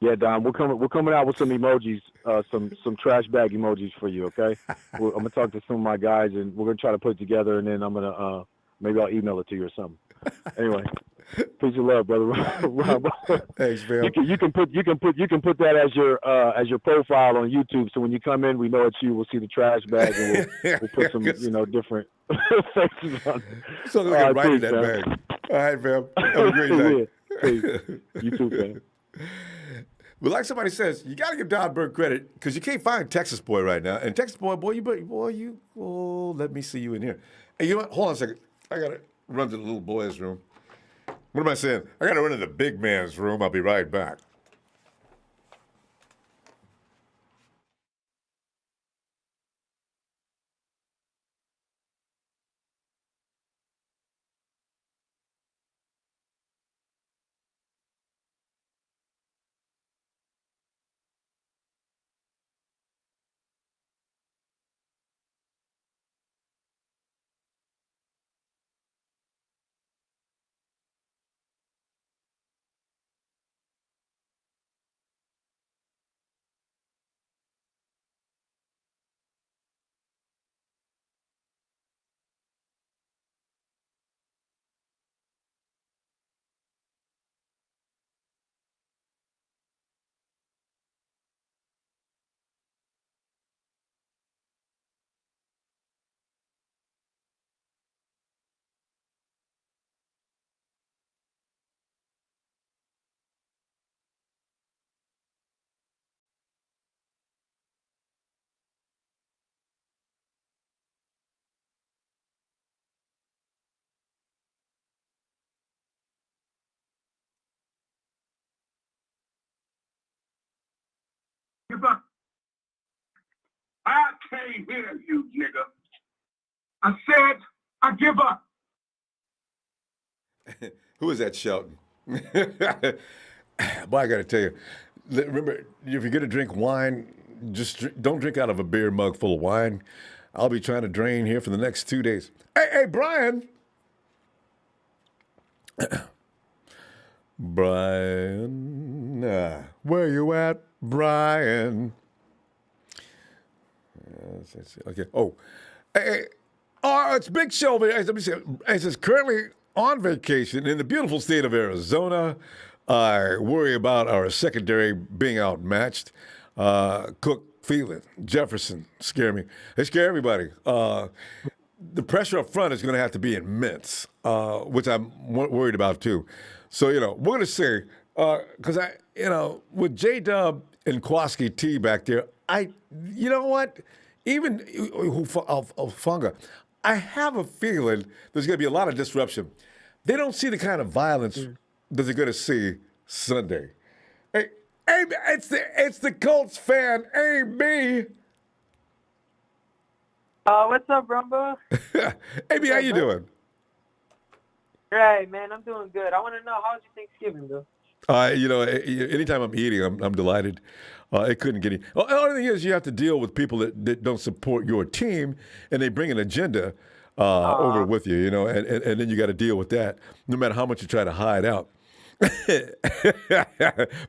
yeah, Don, we're coming out with some emojis, some trash bag emojis for you. Okay, I'm gonna talk to some of my guys, and we're gonna try to put it together, and then I'm gonna maybe I'll email it to you or something. Anyway, peace and love, brother. Rob. Thanks, fam. You can put that as your profile on YouTube, so when you come in, we know it's you. We'll see the trash bag, and we'll put some different faces on. So they're gonna write in peace, that man. bag. All right, fam. Have a great night. Peace. You too, man. But like somebody says, you got to give Don Burke credit because you can't find Texas Boy right now. And Texas Boy, let me see you in here. Hey, you know what? Hold on a second. I got to run to the little boy's room. What am I saying? I got to run to the big man's room. I'll be right back. Give up. I can't hear you, nigga. I said I give up. Who is that shouting? Boy, I got to tell you. Remember, if you're going to drink wine, don't drink out of a beer mug full of wine. I'll be trying to drain here for the next 2 days. Hey, Brian. Brian, where you at, Brian? Okay. It's Big Show. Let me see. It says currently on vacation in the beautiful state of Arizona. I worry about our secondary being outmatched. Cook, Phelan, Jefferson scare me. They scare everybody. The pressure up front is going to have to be immense, which I'm worried about too. So, we're going to say, because with J-Dub and Kwaski T back there, you know what? Even Funga, I have a feeling there's going to be a lot of disruption. They don't see the kind of violence that they're going to see Sunday. Hey, it's the Colts fan, AB. What's up, Ronbo? AB, how you doing? Right, man, I'm doing good. I want to know, how's your Thanksgiving, though? Anytime I'm eating, I'm delighted. It couldn't get any. Well, the only thing is you have to deal with people that don't support your team, and they bring an agenda over with you, and then you got to deal with that, no matter how much you try to hide out. But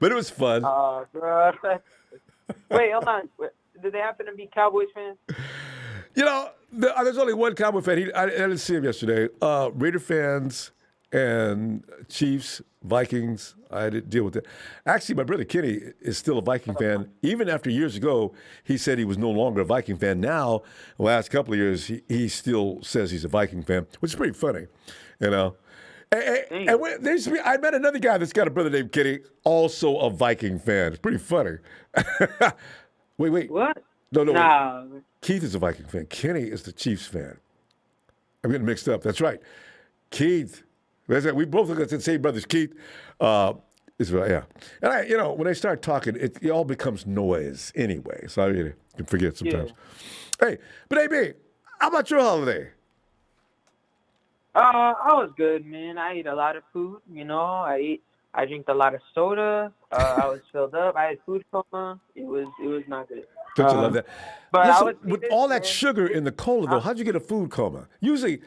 it was fun. Oh, bro. Wait, hold on. Did they happen to be Cowboys fans? There's only one Cowboy fan. I didn't see him yesterday. Raider fans and Chiefs, Vikings. I didn't deal with that. Actually, my brother Kenny is still a Viking fan. Even after years ago, he said he was no longer a Viking fan. Now, the last couple of years, he still says he's a Viking fan, which is pretty funny, And I met another guy that's got a brother named Kenny, also a Viking fan. It's pretty funny. Wait. What? No. Nah. Keith is a Viking fan. Kenny is the Chiefs fan. I'm getting mixed up. That's right. Keith. We both look at the same brothers. Keith is right. Yeah. And when they start talking, it all becomes noise anyway. So I can forget sometimes. Yeah. Hey, but AB, how about your holiday? I was good, man. I ate a lot of food. I drank a lot of soda. I was filled up. I had food coma. It was not good. Don't you love that? But listen, with all that sugar in the cola, though, how'd you get a food coma? Usually,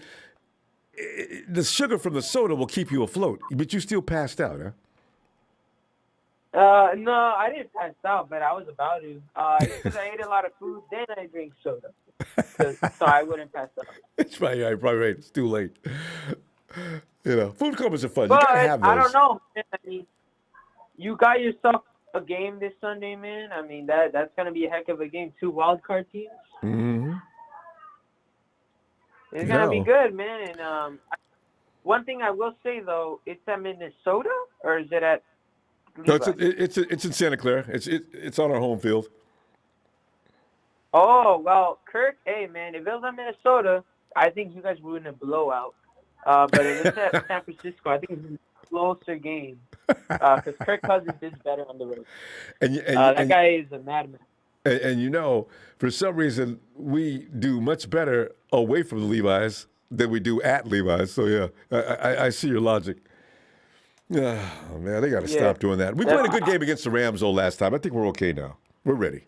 the sugar from the soda will keep you afloat, but you still passed out, huh? No, I didn't pass out, but I was about to. Because I ate a lot of food, then I drank soda, so I wouldn't pass out. It's probably right. It's too late. Food comas are fun. But you gotta have those. I don't know, man. I mean, you got yourself a game this Sunday, man. I mean, that's gonna be a heck of a game. 2 wild card teams. Mm-hmm. It's gonna be good, man. And one thing I will say though, it's at Minnesota, or is it at? No, it's in Santa Clara. It's on our home field. Oh well, Kirk. Hey, man, if it was at Minnesota, I think you guys would win a blowout. But if it's at San Francisco, I think it's a closer game because Kirk Cousins is better on the road. That guy is a madman. And for some reason, we do much better away from the Levi's than we do at Levi's. So, yeah, I see your logic. Oh, man, they got to stop doing that. We played a good game against the Rams, though, last time. I think we're okay now. We're ready.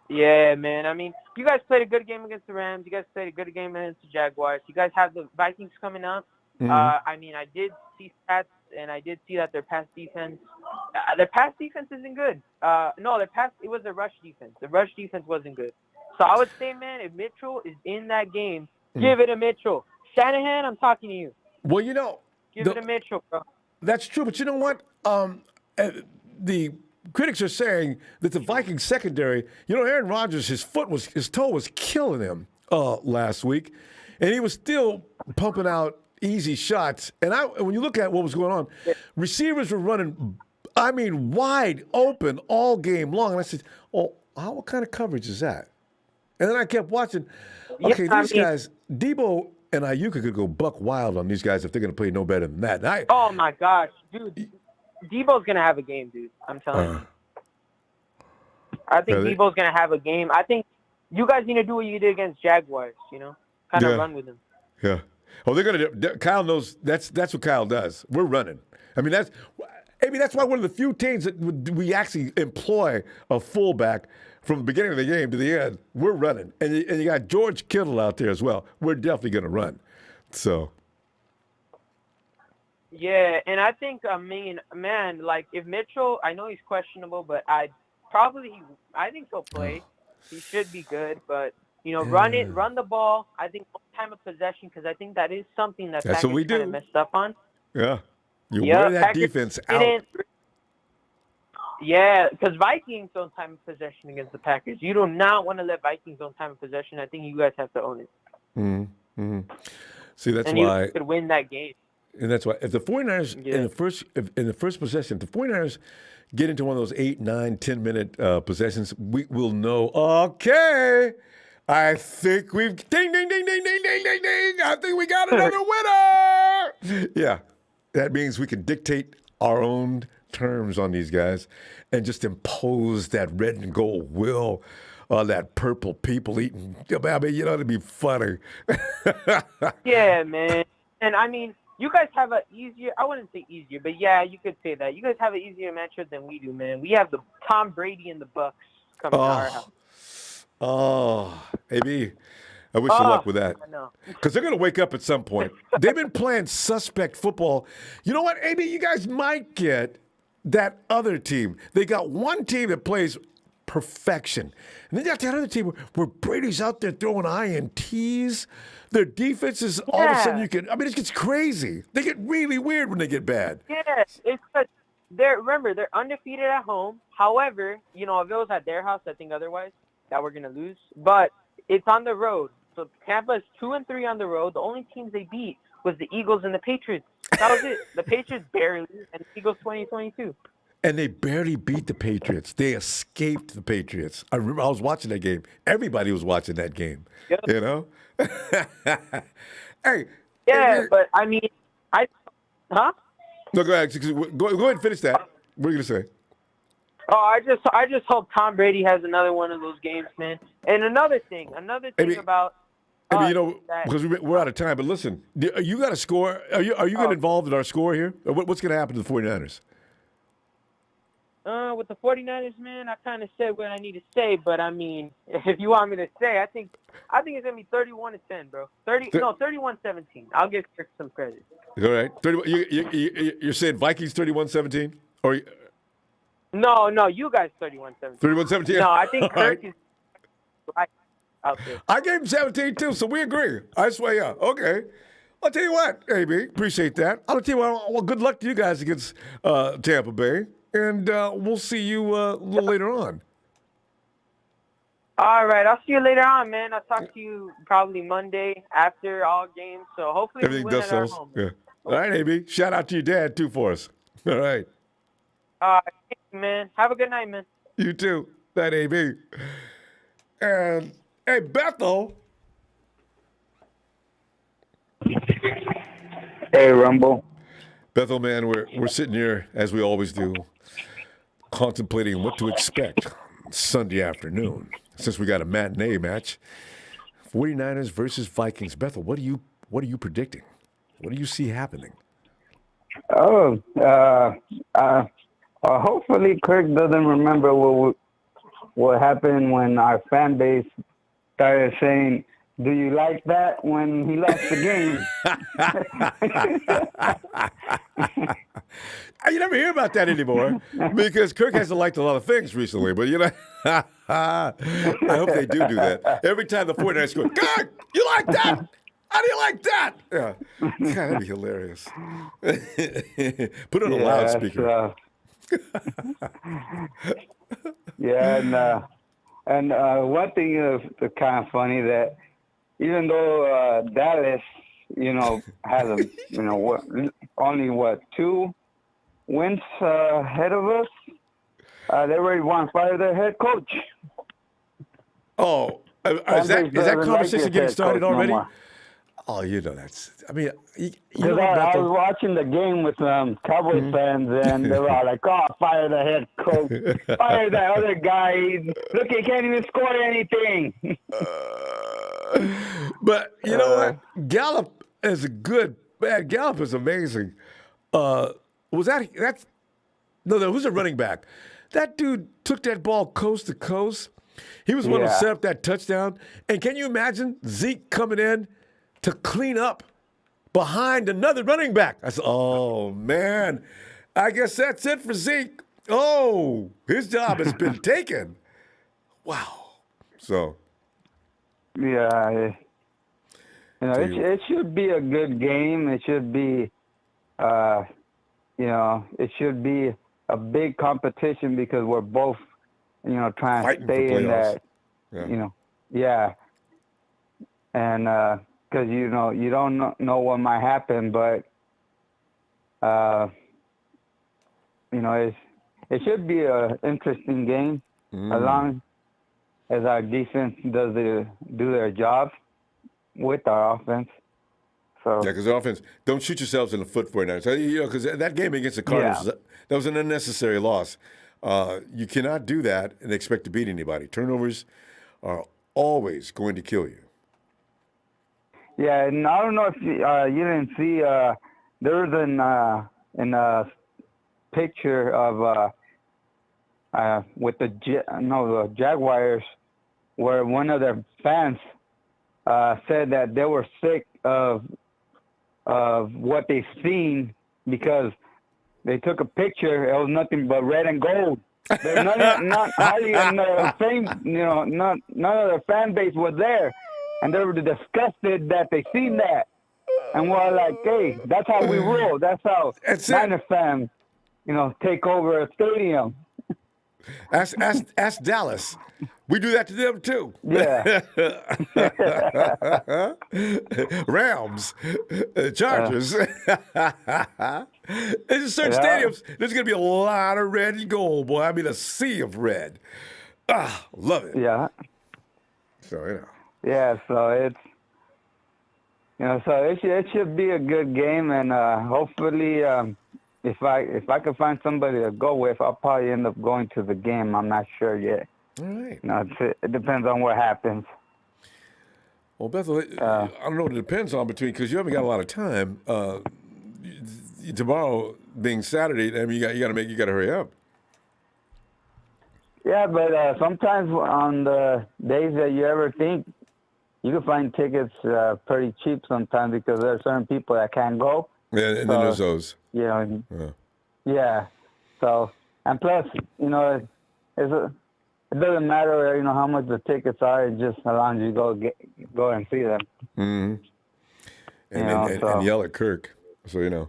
Yeah, man. I mean, you guys played a good game against the Rams. You guys played a good game against the Jaguars. You guys have the Vikings coming up. Mm-hmm. I mean, I did see stats, and I did see that their pass defense isn't good. It was the rush defense. The rush defense wasn't good. So I would say, man, if Mitchell is in that game, give it to Mitchell. Shanahan, I'm talking to you. Well, give it to Mitchell, bro. That's true, but you know what? The critics are saying that the Vikings secondary, Aaron Rodgers, his toe was killing him last week, and he was still pumping out easy shots. And when you look at what was going on, receivers were running, wide open all game long. And I said, what kind of coverage is that? And then I kept watching. Okay, these guys, Debo and Ayuka could go buck wild on these guys if they're going to play no better than that. Oh, my gosh. Dude, Debo's going to have a game, dude. I'm telling you. I think Debo's going to have a game. I think you guys need to do what you did against Jaguars, kind of run with him. Yeah. Oh, they're going to. Kyle knows that's what Kyle does. We're running. That's why one of the few teams that we actually employ a fullback from the beginning of the game to the end. We're running, and you got George Kittle out there as well. We're definitely going to run. So. Yeah, and I think man, like if Mitchell, I know he's questionable, but I think he'll play. He should be good, but run the ball. I think time of possession because I think that is something that Packers kind of messed up on. Yeah, wear that Packers defense out. Yeah, because Vikings own time of possession against the Packers. You do not want to let Vikings own time of possession. I think you guys have to own it. Mm-hmm. See, that's and why you could win that game. And that's why if the 49ers in the first possession, if the 49ers get into one of those 8, 9, 10-minute possessions, we will know, okay, I think we've ding, ding, ding, ding, ding, ding, ding, ding. I think we got another winner. Yeah. That means we can dictate our own terms on these guys and just impose that red and gold will on that purple people eating. It'd be funny. Yeah, man. And you guys have an easier, I wouldn't say easier, but yeah, you could say that. You guys have an easier matchup than we do, man. We have the Tom Brady and the Bucks coming to our house. Oh, AB, I wish you luck with that. I know. Because they're going to wake up at some point. They've been playing suspect football. You know what, AB? You guys might get that other team. They got one team that plays perfection. And then you got that other team where Brady's out there throwing INTs. Their defense is all of a sudden it gets crazy. They get really weird when they get bad. Yeah, it's because they're undefeated at home. However, you know, if it was at their house, I think otherwise that we're gonna lose. But it's on the road. So Tampa's 2-3 on the road. The only teams they beat was the Eagles and the Patriots. That was it. The Patriots barely, and the Eagles 2022. And they barely beat the Patriots. They escaped the Patriots. I remember I was watching that game. Everybody was watching that game. Yep. You know? Hey. Yeah, hey, but I mean, huh? No, go ahead. Go ahead and finish that. What are you going to say? Oh, I just hope Tom Brady has another one of those games, man. And another thing about you know, because we're out of time, but listen, you got a score. Are you getting involved in our score here? What's going to happen to the 49ers? With the 49ers, man, I kind of said what I need to say, but I mean, if you want me to say, I think it's gonna be 31-10, bro. 31-17. I'll give Kirk some credit. All right, 31. You're saying Vikings 31-17, or no, you guys 31-17. 31-17. No, I think Kirk is right out there. I gave him 17 too, so we agree. I swear, yeah. Okay. I'll tell you what, AB, appreciate that. I'll tell you what. Well, good luck to you guys against Tampa Bay. And we'll see you a little later on. All right. I'll see you later on, man. I'll talk to you probably Monday after all games. So hopefully everything we win does at our so. home. Yeah. All right, AB. Shout out to your dad, too, for us. All right. All right, man. Have a good night, man. You too. That AB. And, hey, Bethel. Hey, Ronbo. Bethel, man, we're sitting here, as we always do, contemplating what to expect Sunday afternoon, since we got a matinee match. 49ers versus Vikings. Bethel, what are you predicting? What do you see happening? Oh, hopefully Kirk doesn't remember what happened when our fan base started saying, "Do you like that?" when he lost the game. You never hear about that anymore because Kirk hasn't liked a lot of things recently. But, you know, I hope they do that. Every time the 49ers score, Kirk, you like that? How do you like that? Yeah. God, that'd be hilarious. Put it on a loudspeaker. Yeah, and one thing is kind of funny that even though Dallas, has only 2 wins ahead of us, they already want to fire their head coach. Oh, is that conversation getting started already? Oh, that's. I mean, I was watching the game with Cowboys fans, and they were all like, "Oh, fire the head coach, fire that other guy. Look, he can't even score anything." But you know what? Gallup is man. Gallup is amazing. Who's a running back. That dude took that ball coast to coast. He was one who set up that touchdown. And can you imagine Zeke coming in to clean up behind another running back? I said, oh, man, I guess that's it for Zeke. Oh, his job has been taken. Wow. So. Yeah. It should be a good game. It should be, it should be a big competition because we're both, trying fighting to stay in that, yeah. And because, you don't know what might happen, but, it should be an interesting game as long as our defense do their job with our offense. So yeah, because the offense, don't shoot yourselves in the foot for it now. So, because that game against the Cardinals, that was an unnecessary loss. You cannot do that and expect to beat anybody. Turnovers are always going to kill you. Yeah, and I don't know if you didn't see, there was a picture of with the Jaguars where one of their fans said that they were sick of what they've seen because they took a picture. It was nothing but red and gold. There's not hardly in the same, none of the fan base was there, and they were disgusted that they seen that, and we're like, hey, that's how we roll. That's how Niner fans, take over a stadium. Ask Dallas. We do that to them too. Yeah. Rams, Chargers. In certain stadiums, there's going to be a lot of red and gold, boy. I mean, a sea of red. Love it. Yeah. So, Yeah, so it's, so it should be a good game, and hopefully, if I can find somebody to go with, I'll probably end up going to the game. I'm not sure yet. All right. It depends on what happens. Well, Bethel, I don't know what it depends on because you haven't got a lot of time. Tomorrow being Saturday, I mean, you got to hurry up. Yeah, but sometimes on the days that you ever think, you can find tickets pretty cheap sometimes because there are certain people that can't go. Yeah, and then there's those. Yeah. So, and plus, it doesn't matter, how much the tickets are. It just allows you to go and see them. Mm-hmm. And yell at Kirk. So,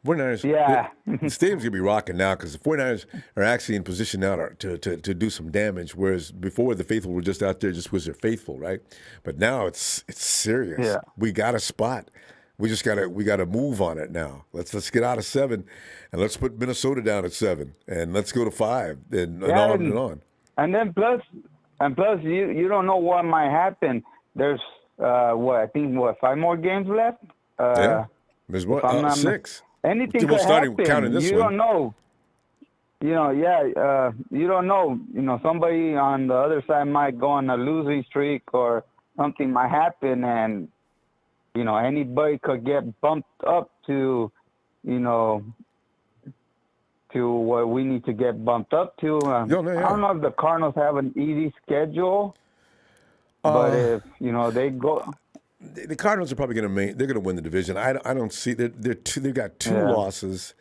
49ers, yeah. the stadium's going to be rocking now because the 49ers are actually in position now to do some damage, whereas before the faithful were just out there just because they're faithful, right? But now it's serious. Yeah. We got a spot. We got to move on it now. Let's get out of 7, and let's put Minnesota down at 7, and let's go to 5, and on and on. And then plus, you don't know what might happen. There's 5 more games left? Yeah, there's 6. Anything well, could starting happen. counting this you one. don't know. You don't know. Somebody on the other side might go on a losing streak, or something might happen, and anybody could get bumped up to what we need to get bumped up to. I don't know if the Cardinals have an easy schedule, but if they go. The Cardinals are probably they're going to win the division. I don't see they've got 2 losses.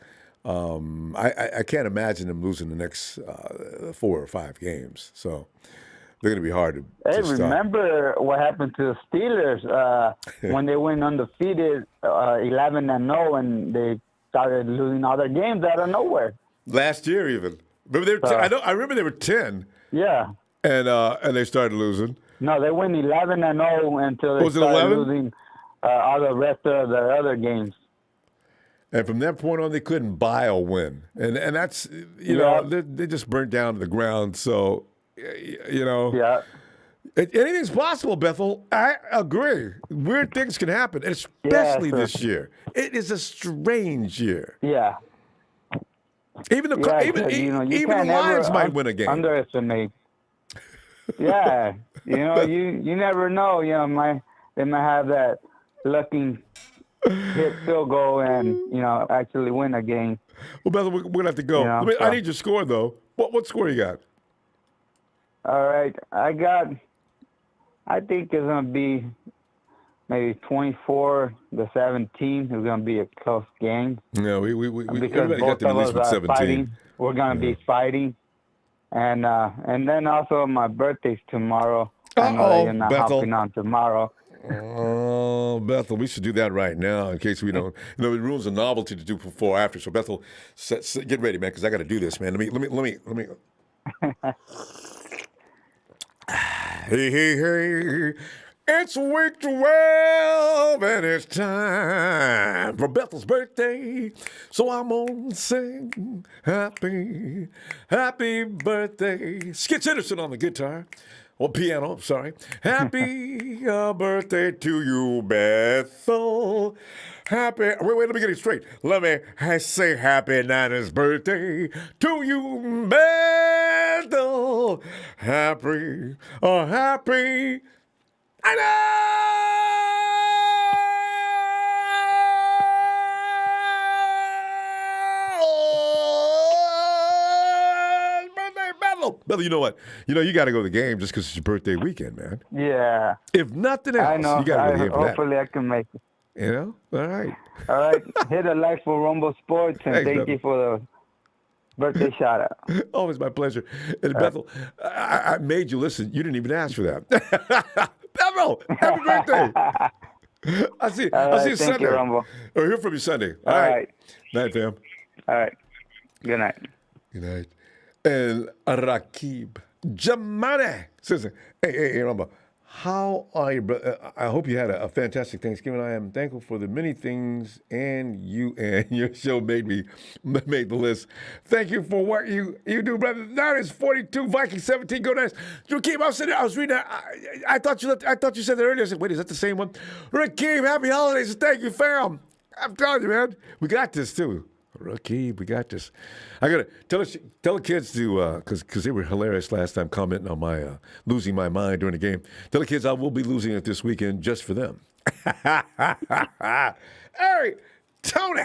I can't imagine them losing the next 4 or 5 games. So they're going to be hard to stop. Remember what happened to the Steelers when they went undefeated 11-0, and they started losing all their games out of nowhere. Last year, even. Remember I remember they were 10. Yeah. And they started losing. No, they went 11-0 until they started losing all the rest of their other games. And from that point on, they couldn't buy a win, and that's they just burnt down to the ground. So, anything's possible, Bethel. I agree. Weird things can happen, especially this year. It is a strange year. Yeah. Even the Lions might win a game. Underestimate. Yeah, you never know. They might have that lucky hit field goal and actually win a game. Well, Bethel, we're gonna have to go. I need your score though. What score you got? All right, I think it's gonna be maybe 24-17. It's gonna be a close game. Yeah, we because both of us are fighting. We're gonna be fighting. And then also my birthday's tomorrow. I know that you're not hopping on tomorrow. Oh, Bethel, we should do that right now in case we don't. It ruins the novelty to do before or after. So Bethel, get ready, man, because I got to do this, man. Let me. Hey. It's week 12, and it's time for Bethel's birthday. So I'm gonna sing happy birthday. Skitz Henderson on the guitar, or piano, sorry. Happy birthday to you, Bethel. Wait, let me get it straight. Let me say happy Niners birthday to you, Bethel. Happy. I know! Birthday Bethel! Bethel, you know what? You got to go to the game just because it's your birthday weekend, man. Yeah. If nothing else, I know. you got to go to the game for that. Hopefully I can make it. All right. All right. Hit a like for Ronbo Sports, and Thanks, thank Bethel. you for the birthday shout out. Always my pleasure. And Bethel, I made you listen. You didn't even ask for that. Bethel, happy birthday. I'll see you Thank Sunday. you, Ronbo. Or hear from you Sunday. All right. Night, fam. All right. Good night. Good night. And Rakib Jamane says, hey, Ronbo, how are you, brother? I hope you had a fantastic Thanksgiving. I am thankful for the many things, and you and your show made the list. Thank you for what you do, brother. Niners 42, Vikings 17. Go Niners. Rakeem, I was reading that. I thought you said that earlier. I said, wait, is that the same one? Rakeem, happy holidays. Thank you, fam. I'm telling you, man, we got this too. Rakeem, we got this. I gotta tell the kids to because they were hilarious last time commenting on my losing my mind during the game. Tell the kids I will be losing it this weekend just for them. Hey, Tony.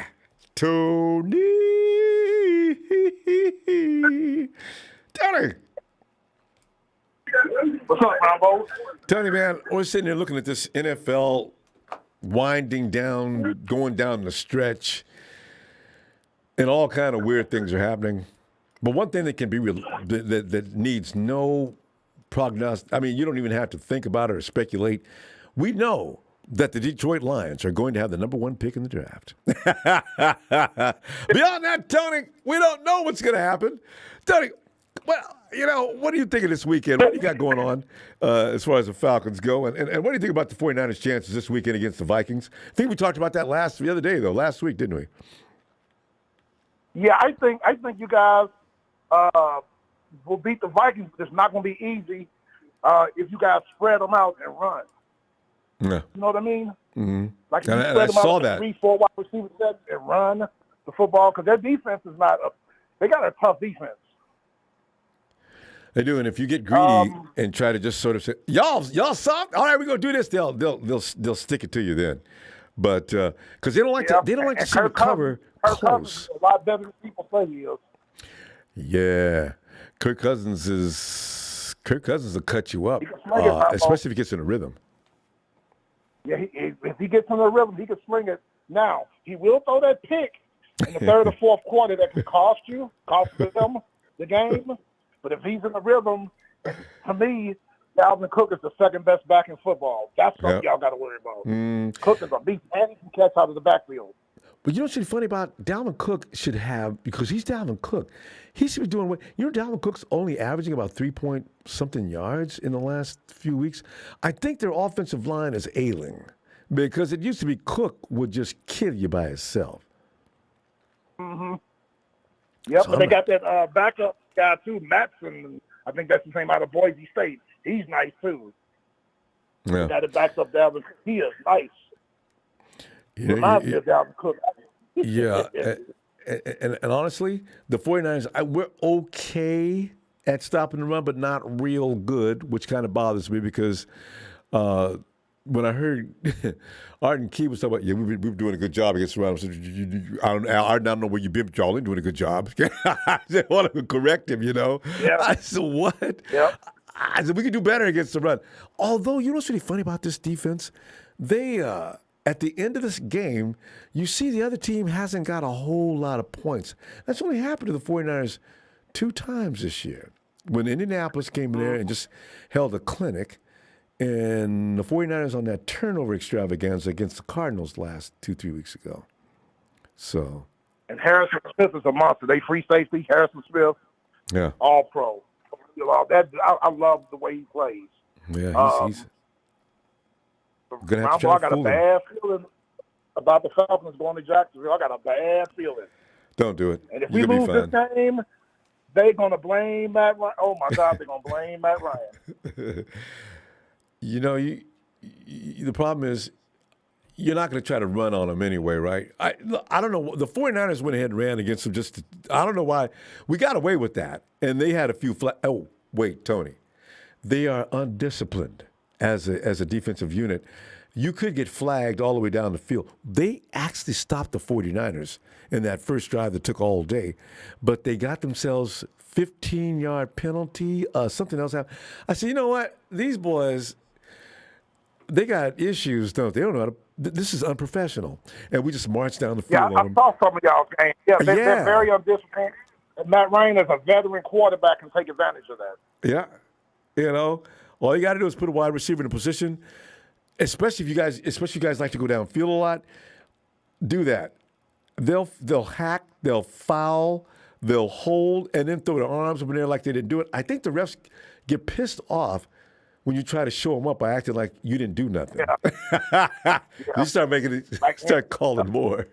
What's up, Ronbo? Tony, man, we're sitting there looking at this NFL winding down, going down the stretch. And all kind of weird things are happening. But one thing that can be that needs no prognosis. I mean, you don't even have to think about it or speculate. We know that the Detroit Lions are going to have the number 1 pick in the draft. Beyond that, Tony, we don't know what's going to happen. Tony, well, what do you think of this weekend? What do you got going on as far as the Falcons go? And what do you think about the 49ers' chances this weekend against the Vikings? I think we talked about that the other day, though, last week, didn't we? Yeah, I think you guys will beat the Vikings, but it's not going to be easy if you guys spread them out and run. Yeah. You know what I mean? Mm-hmm. Like if you And spread I them saw out that. 3-4 wide receiver sets and run the football, because their defense is not they got a tough defense. They do, and if you get greedy and try to just sort of say, y'all soft, all right, we're gonna do this, they'll stick it to you then. But because they don't like to see the cover close. A lot better than people say he is. Yeah, Kirk Cousins will cut you up, especially if he gets in a rhythm. Yeah, if he gets in a rhythm, he can sling it. Now he will throw that pick in the third or fourth quarter that could cost them the game. But if he's in the rhythm, to me, Dalvin Cook is the second best back in football. That's something y'all got to worry about. Cook is a beast, and he can catch out of the backfield. But you know what's funny about Dalvin Cook should have, because he's Dalvin Cook, he should be doing what, Dalvin Cook's only averaging about 3-point-something yards in the last few weeks. I think their offensive line is ailing because it used to be Cook would just kill you by himself. Mm-hmm. Yep, So but they got that backup guy too, Matson. I think that's his name out of Boise State. He's nice too. Yeah. The guy that backs up Dalvin Cook, he is nice. Reminds me of Dalvin Cook. Yeah, and honestly, the 49ers, we're okay at stopping the run, but not real good, which kind of bothers me because when I heard Arden Key was talking about, we've been doing a good job against the run. I said, I don't know where you've been, but y'all ain't doing a good job. I said, I want to correct him, Yeah. I said, what? Yep. I said, we can do better against the run. Although, you know what's really funny about this defense? They, at the end of this game, you see the other team hasn't got a whole lot of points. That's only happened to the 49ers 2 times this year. When Indianapolis came in there and just held a clinic, and the 49ers on that turnover extravaganza against the Cardinals last 2-3 weeks ago. So. And Harrison Smith is a monster. They free safety, Harrison Smith, Yeah. all pro. I love the way he plays. Yeah, he's gonna have to try I to got a fool him. bad feeling about the Falcons going to Jacksonville. I got a bad feeling. Don't do it. And if You're we gonna be lose fine. this game, they're going to blame Matt Ryan. Oh, my God, they're going to blame Matt Ryan. The problem is you're not going to try to run on them anyway, right? I don't know. The 49ers went ahead and ran against them I don't know why. We got away with that. And they had a few oh, wait, Tony. They are undisciplined as a defensive unit. You could get flagged all the way down the field. They actually stopped the 49ers in that first drive that took all day, but they got themselves 15-yard penalty. Something else happened. I said, you know what? These boys, they got issues, don't they? They don't know how to. This is unprofessional. And we just marched down the field Yeah, I on them. saw some of y'all games. Yeah, they're very undisciplined. And Matt Ryan is a veteran quarterback and take advantage of that. Yeah. You know, all you got to do is put a wide receiver in a position, especially if you guys like to go downfield a lot. Do that. They'll hack, they'll foul, they'll hold, and then throw their arms up in there like they didn't do it. I think the refs get pissed off when you try to show them up by acting like you didn't do nothing. Yeah. You start calling more.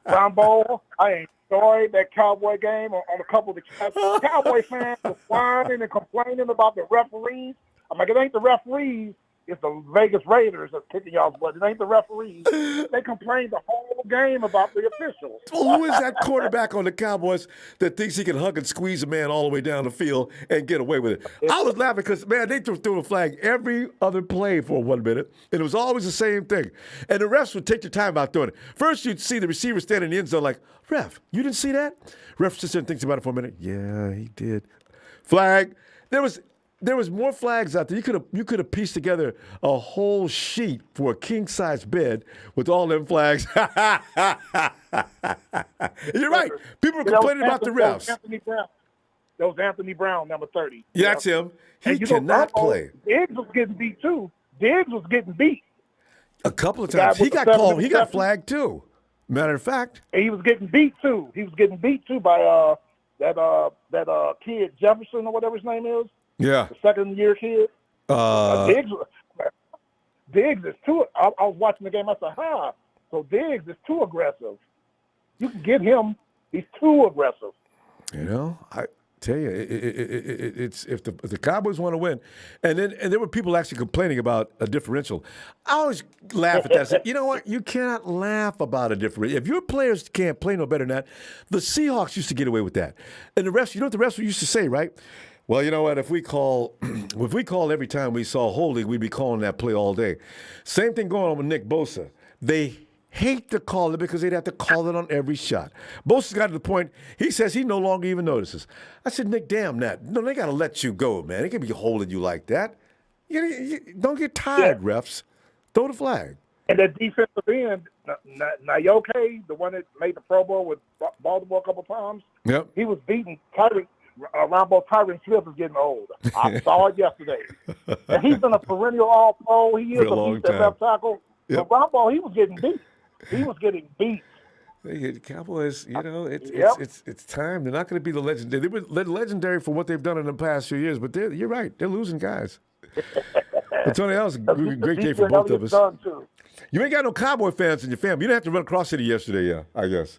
Ronbo, I enjoyed that Cowboy game on a couple of the Cowboy fans were whining and complaining about the referees. I'm like, it ain't the referees. It's the Vegas Raiders that's kicking y'all's butt. It ain't the referees. They complained the whole game about the officials. Well, who is that quarterback on the Cowboys that thinks he can hug and squeeze a man all the way down the field and get away with it? I was laughing because, man, they threw a flag every other play for 1 minute, and it was always the same thing. And the refs would take their time about doing it. First, you'd see the receiver standing in the end zone like, ref, you didn't see that? Ref just thinks about it for a minute. Yeah, he did. Flag. There was more flags out there. You could have pieced together a whole sheet for a king-size bed with all them flags. You're right. People are complaining about the refs. That was Anthony Brown, number 30. Yeah, that's him. He cannot play. Diggs was getting beat, too. Diggs was getting beat. A couple of times. He got called. He got flagged, too. Matter of fact. And he was getting beat, too. He was getting beat, too, by that kid, Jefferson or whatever his name is. Yeah. The second-year kid. Diggs is too. I was watching the game. I said, so Diggs is too aggressive. You can get him. He's too aggressive. You know, I tell you, it's if the Cowboys want to win, and there were people actually complaining about a differential. I always laugh at that. I say, you know what? You cannot laugh about a differential. If your players can't play no better than that, the Seahawks used to get away with that. And the refs, you know what the refs used to say, right? Well, you know what? If we call every time we saw holding, we'd be calling that play all day. Same thing going on with Nick Bosa. They hate to call it because they'd have to call it on every shot. Bosa's got to the point, he says he no longer even notices. I said, Nick, damn that. No, they got to let you go, man. They can't be holding you like that. You don't get tired, refs. Throw the flag. And that defensive end, Nayoke, the one that made the Pro Bowl with Baltimore a couple times, yep. He was beating Ronbo. Tyron Smith is getting old. I saw it yesterday. And he's been a perennial all-pro. He is a beast at left tackle. Yep. But Ronbo, he was getting beat. He was getting beat. The Cowboys, you know, it's time. They're not going to be the legendary. They were legendary for what they've done in the past few years, but you're right. They're losing guys. But Tony, that was a great day for both of us. You ain't got no Cowboy fans in your family. You didn't have to run across city yesterday, yeah, I guess.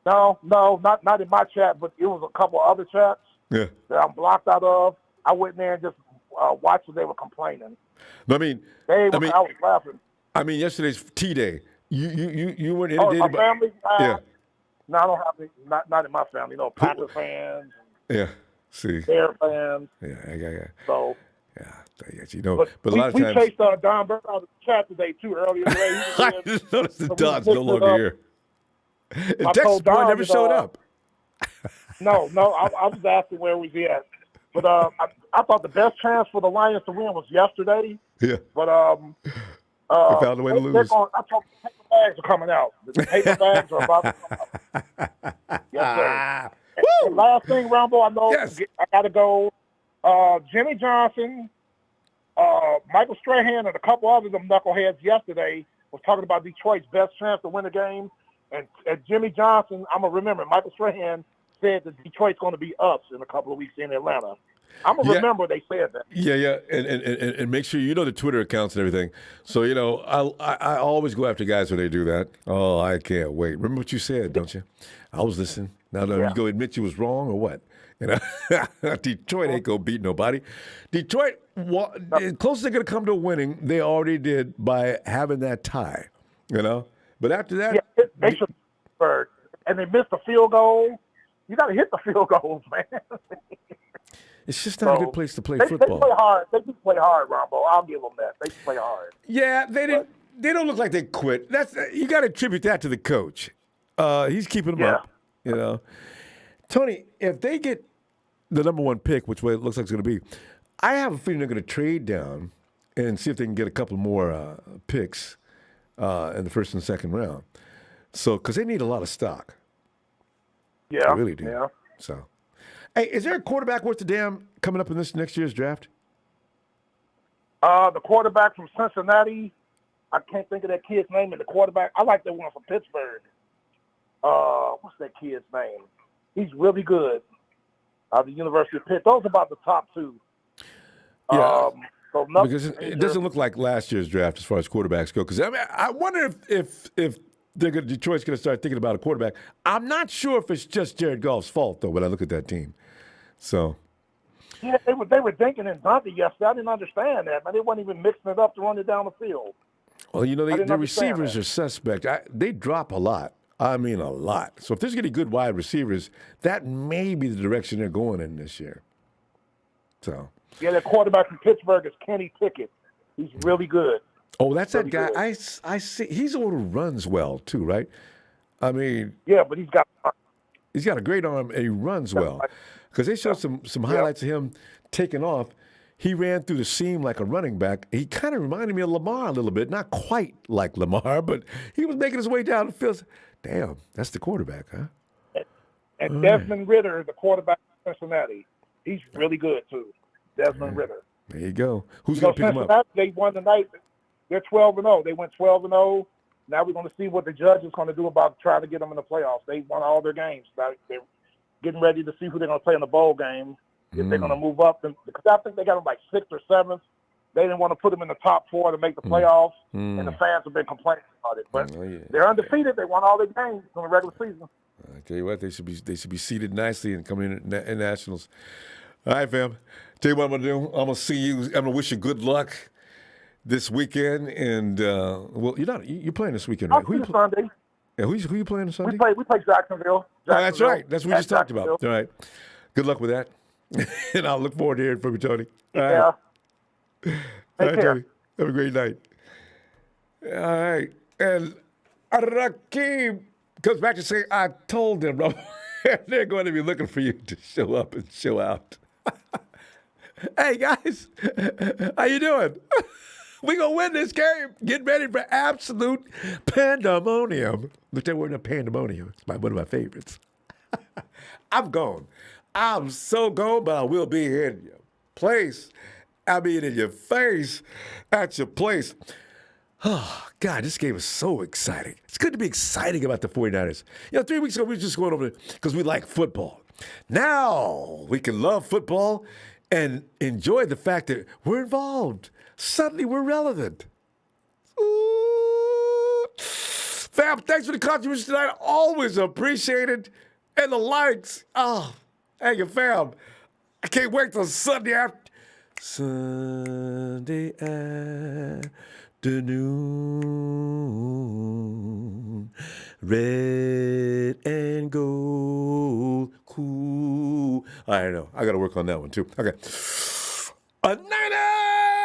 No, not in my chat, but it was a couple other chats that I'm blocked out of. I went there and just watched what they were complaining. I mean, I was laughing. I mean, yesterday's Tea Day. You weren't inundated by... my family? Yeah. No, I don't have any, not in my family. No, Packer fans. Yeah. See. Bear fans. Yeah. So. Yeah, you know, but a lot of times we chased Don Burke out of the chat today too earlier today. I just noticed the Don's no longer here. And Texas boy never showed up. No, I was asking where was he at. But I thought the best chance for the Lions to win was yesterday. Yeah. But they found a way to lose. I thought the paper bags are coming out. The paper bags are about to come out. Yes, sir. And last thing, Ronbo, I know I got to go. Jimmy Johnson, Michael Strahan, and a couple others of them knuckleheads yesterday was talking about Detroit's best chance to win the game. And Jimmy Johnson, I'm going to remember, Michael Strahan said that Detroit's going to be us in a couple of weeks in Atlanta. I'm going to remember they said that. Yeah. And make sure you know the Twitter accounts and everything. So, you know, I always go after guys when they do that. Oh, I can't wait. Remember what you said, don't you? I was listening. Now, you go admit you was wrong or what? You know, Detroit ain't going to beat nobody. Detroit, the closest they're going to come to winning, they already did by having that tie, you know? But after that... Yeah, they should... And they missed a field goal. You got to hit the field goals, man. It's just not a good place to play football. They play hard. They do play hard, Ronbo. I'll give them that. They play hard. Yeah, they don't look like they quit. You got to attribute that to the coach. He's keeping them up, you know. Tony, if they get the number one pick, which way it looks like it's going to be, I have a feeling they're going to trade down and see if they can get a couple more picks in the first and second round. So, because they need a lot of stock. Yeah. They really do. Yeah. So, hey, is there a quarterback worth a damn coming up in this next year's draft? The quarterback from Cincinnati, I can't think of that kid's name. And the quarterback, I like the one from Pittsburgh. What's that kid's name? He's really good. The University of Pitt. Those are about the top two. Yeah. So because it doesn't look like last year's draft as far as quarterbacks go. Because I wonder if Detroit's going to start thinking about a quarterback. I'm not sure if it's just Jared Goff's fault though when I look at that team. So. Yeah, they were thinking in Dante yesterday. I didn't understand that, man. They weren't even mixing it up to run it down the field. Well, you know, their receivers that. are suspect. They drop a lot. I mean, a lot. So if there's getting good wide receivers, that may be the direction they're going in this year. So. Yeah, the quarterback from Pittsburgh is Kenny Pickett. He's really good. Oh, that's really that guy. Good. I see. He's the one who runs well too, right? I mean. Yeah, but he's got a great arm and he runs well. Because they showed some highlights of him taking off. He ran through the seam like a running back. He kind of reminded me of Lamar a little bit. Not quite like Lamar, but he was making his way down the field. Damn, that's the quarterback, huh? And Desmond Ridder, the quarterback from Cincinnati, he's really good too. Desmond Ridder. There you go. Who's going to pick him up? They won tonight. They're 12-0. They went 12-0. Now we're going to see what the judge is going to do about trying to get them in the playoffs. They won all their games. They're getting ready to see who they're going to play in the bowl game. If they're going to move up. Because I think they got them like 6th or 7th. They didn't want to put them in the top 4 to make the playoffs. And the fans have been complaining about it. But they're undefeated. They won all their games in the regular season. I tell you what, they should be seated nicely and coming in nationals. All right, fam. Tell you what I'm going to do. I'm going to see you. I'm going to wish you good luck this weekend. And, well, you're playing this weekend, right? Sunday. Yeah, who you playing on Sunday? We play Jacksonville. Oh, that's right. That's what we just talked about. All right. Good luck with that. And I'll look forward to hearing from you, Tony. All right. Yeah. All right, Tony. Have a great night. All right. And Rakim comes back to say, I told them, bro, they're going to be looking for you to show up and show out. Hey, guys. How you doing? We going to win this game. Get ready for absolute pandemonium. Look, that word, pandemonium. It's one of my favorites. I'm gone. I'm so gone, but I will be here in your place. I mean, in your face, at your place. Oh, God, this game is so exciting. It's good to be exciting about the 49ers. 3 weeks ago, we were just going over because we like football. Now we can love football and enjoy the fact that we're involved. Suddenly, we're relevant. Ooh. Fam, thanks for the contribution tonight. Always appreciated. And the likes. Oh, hey, fam. I can't wait till Sunday afternoon. Red and gold. Cool. I know. I got to work on that one, too. Okay. A Niner!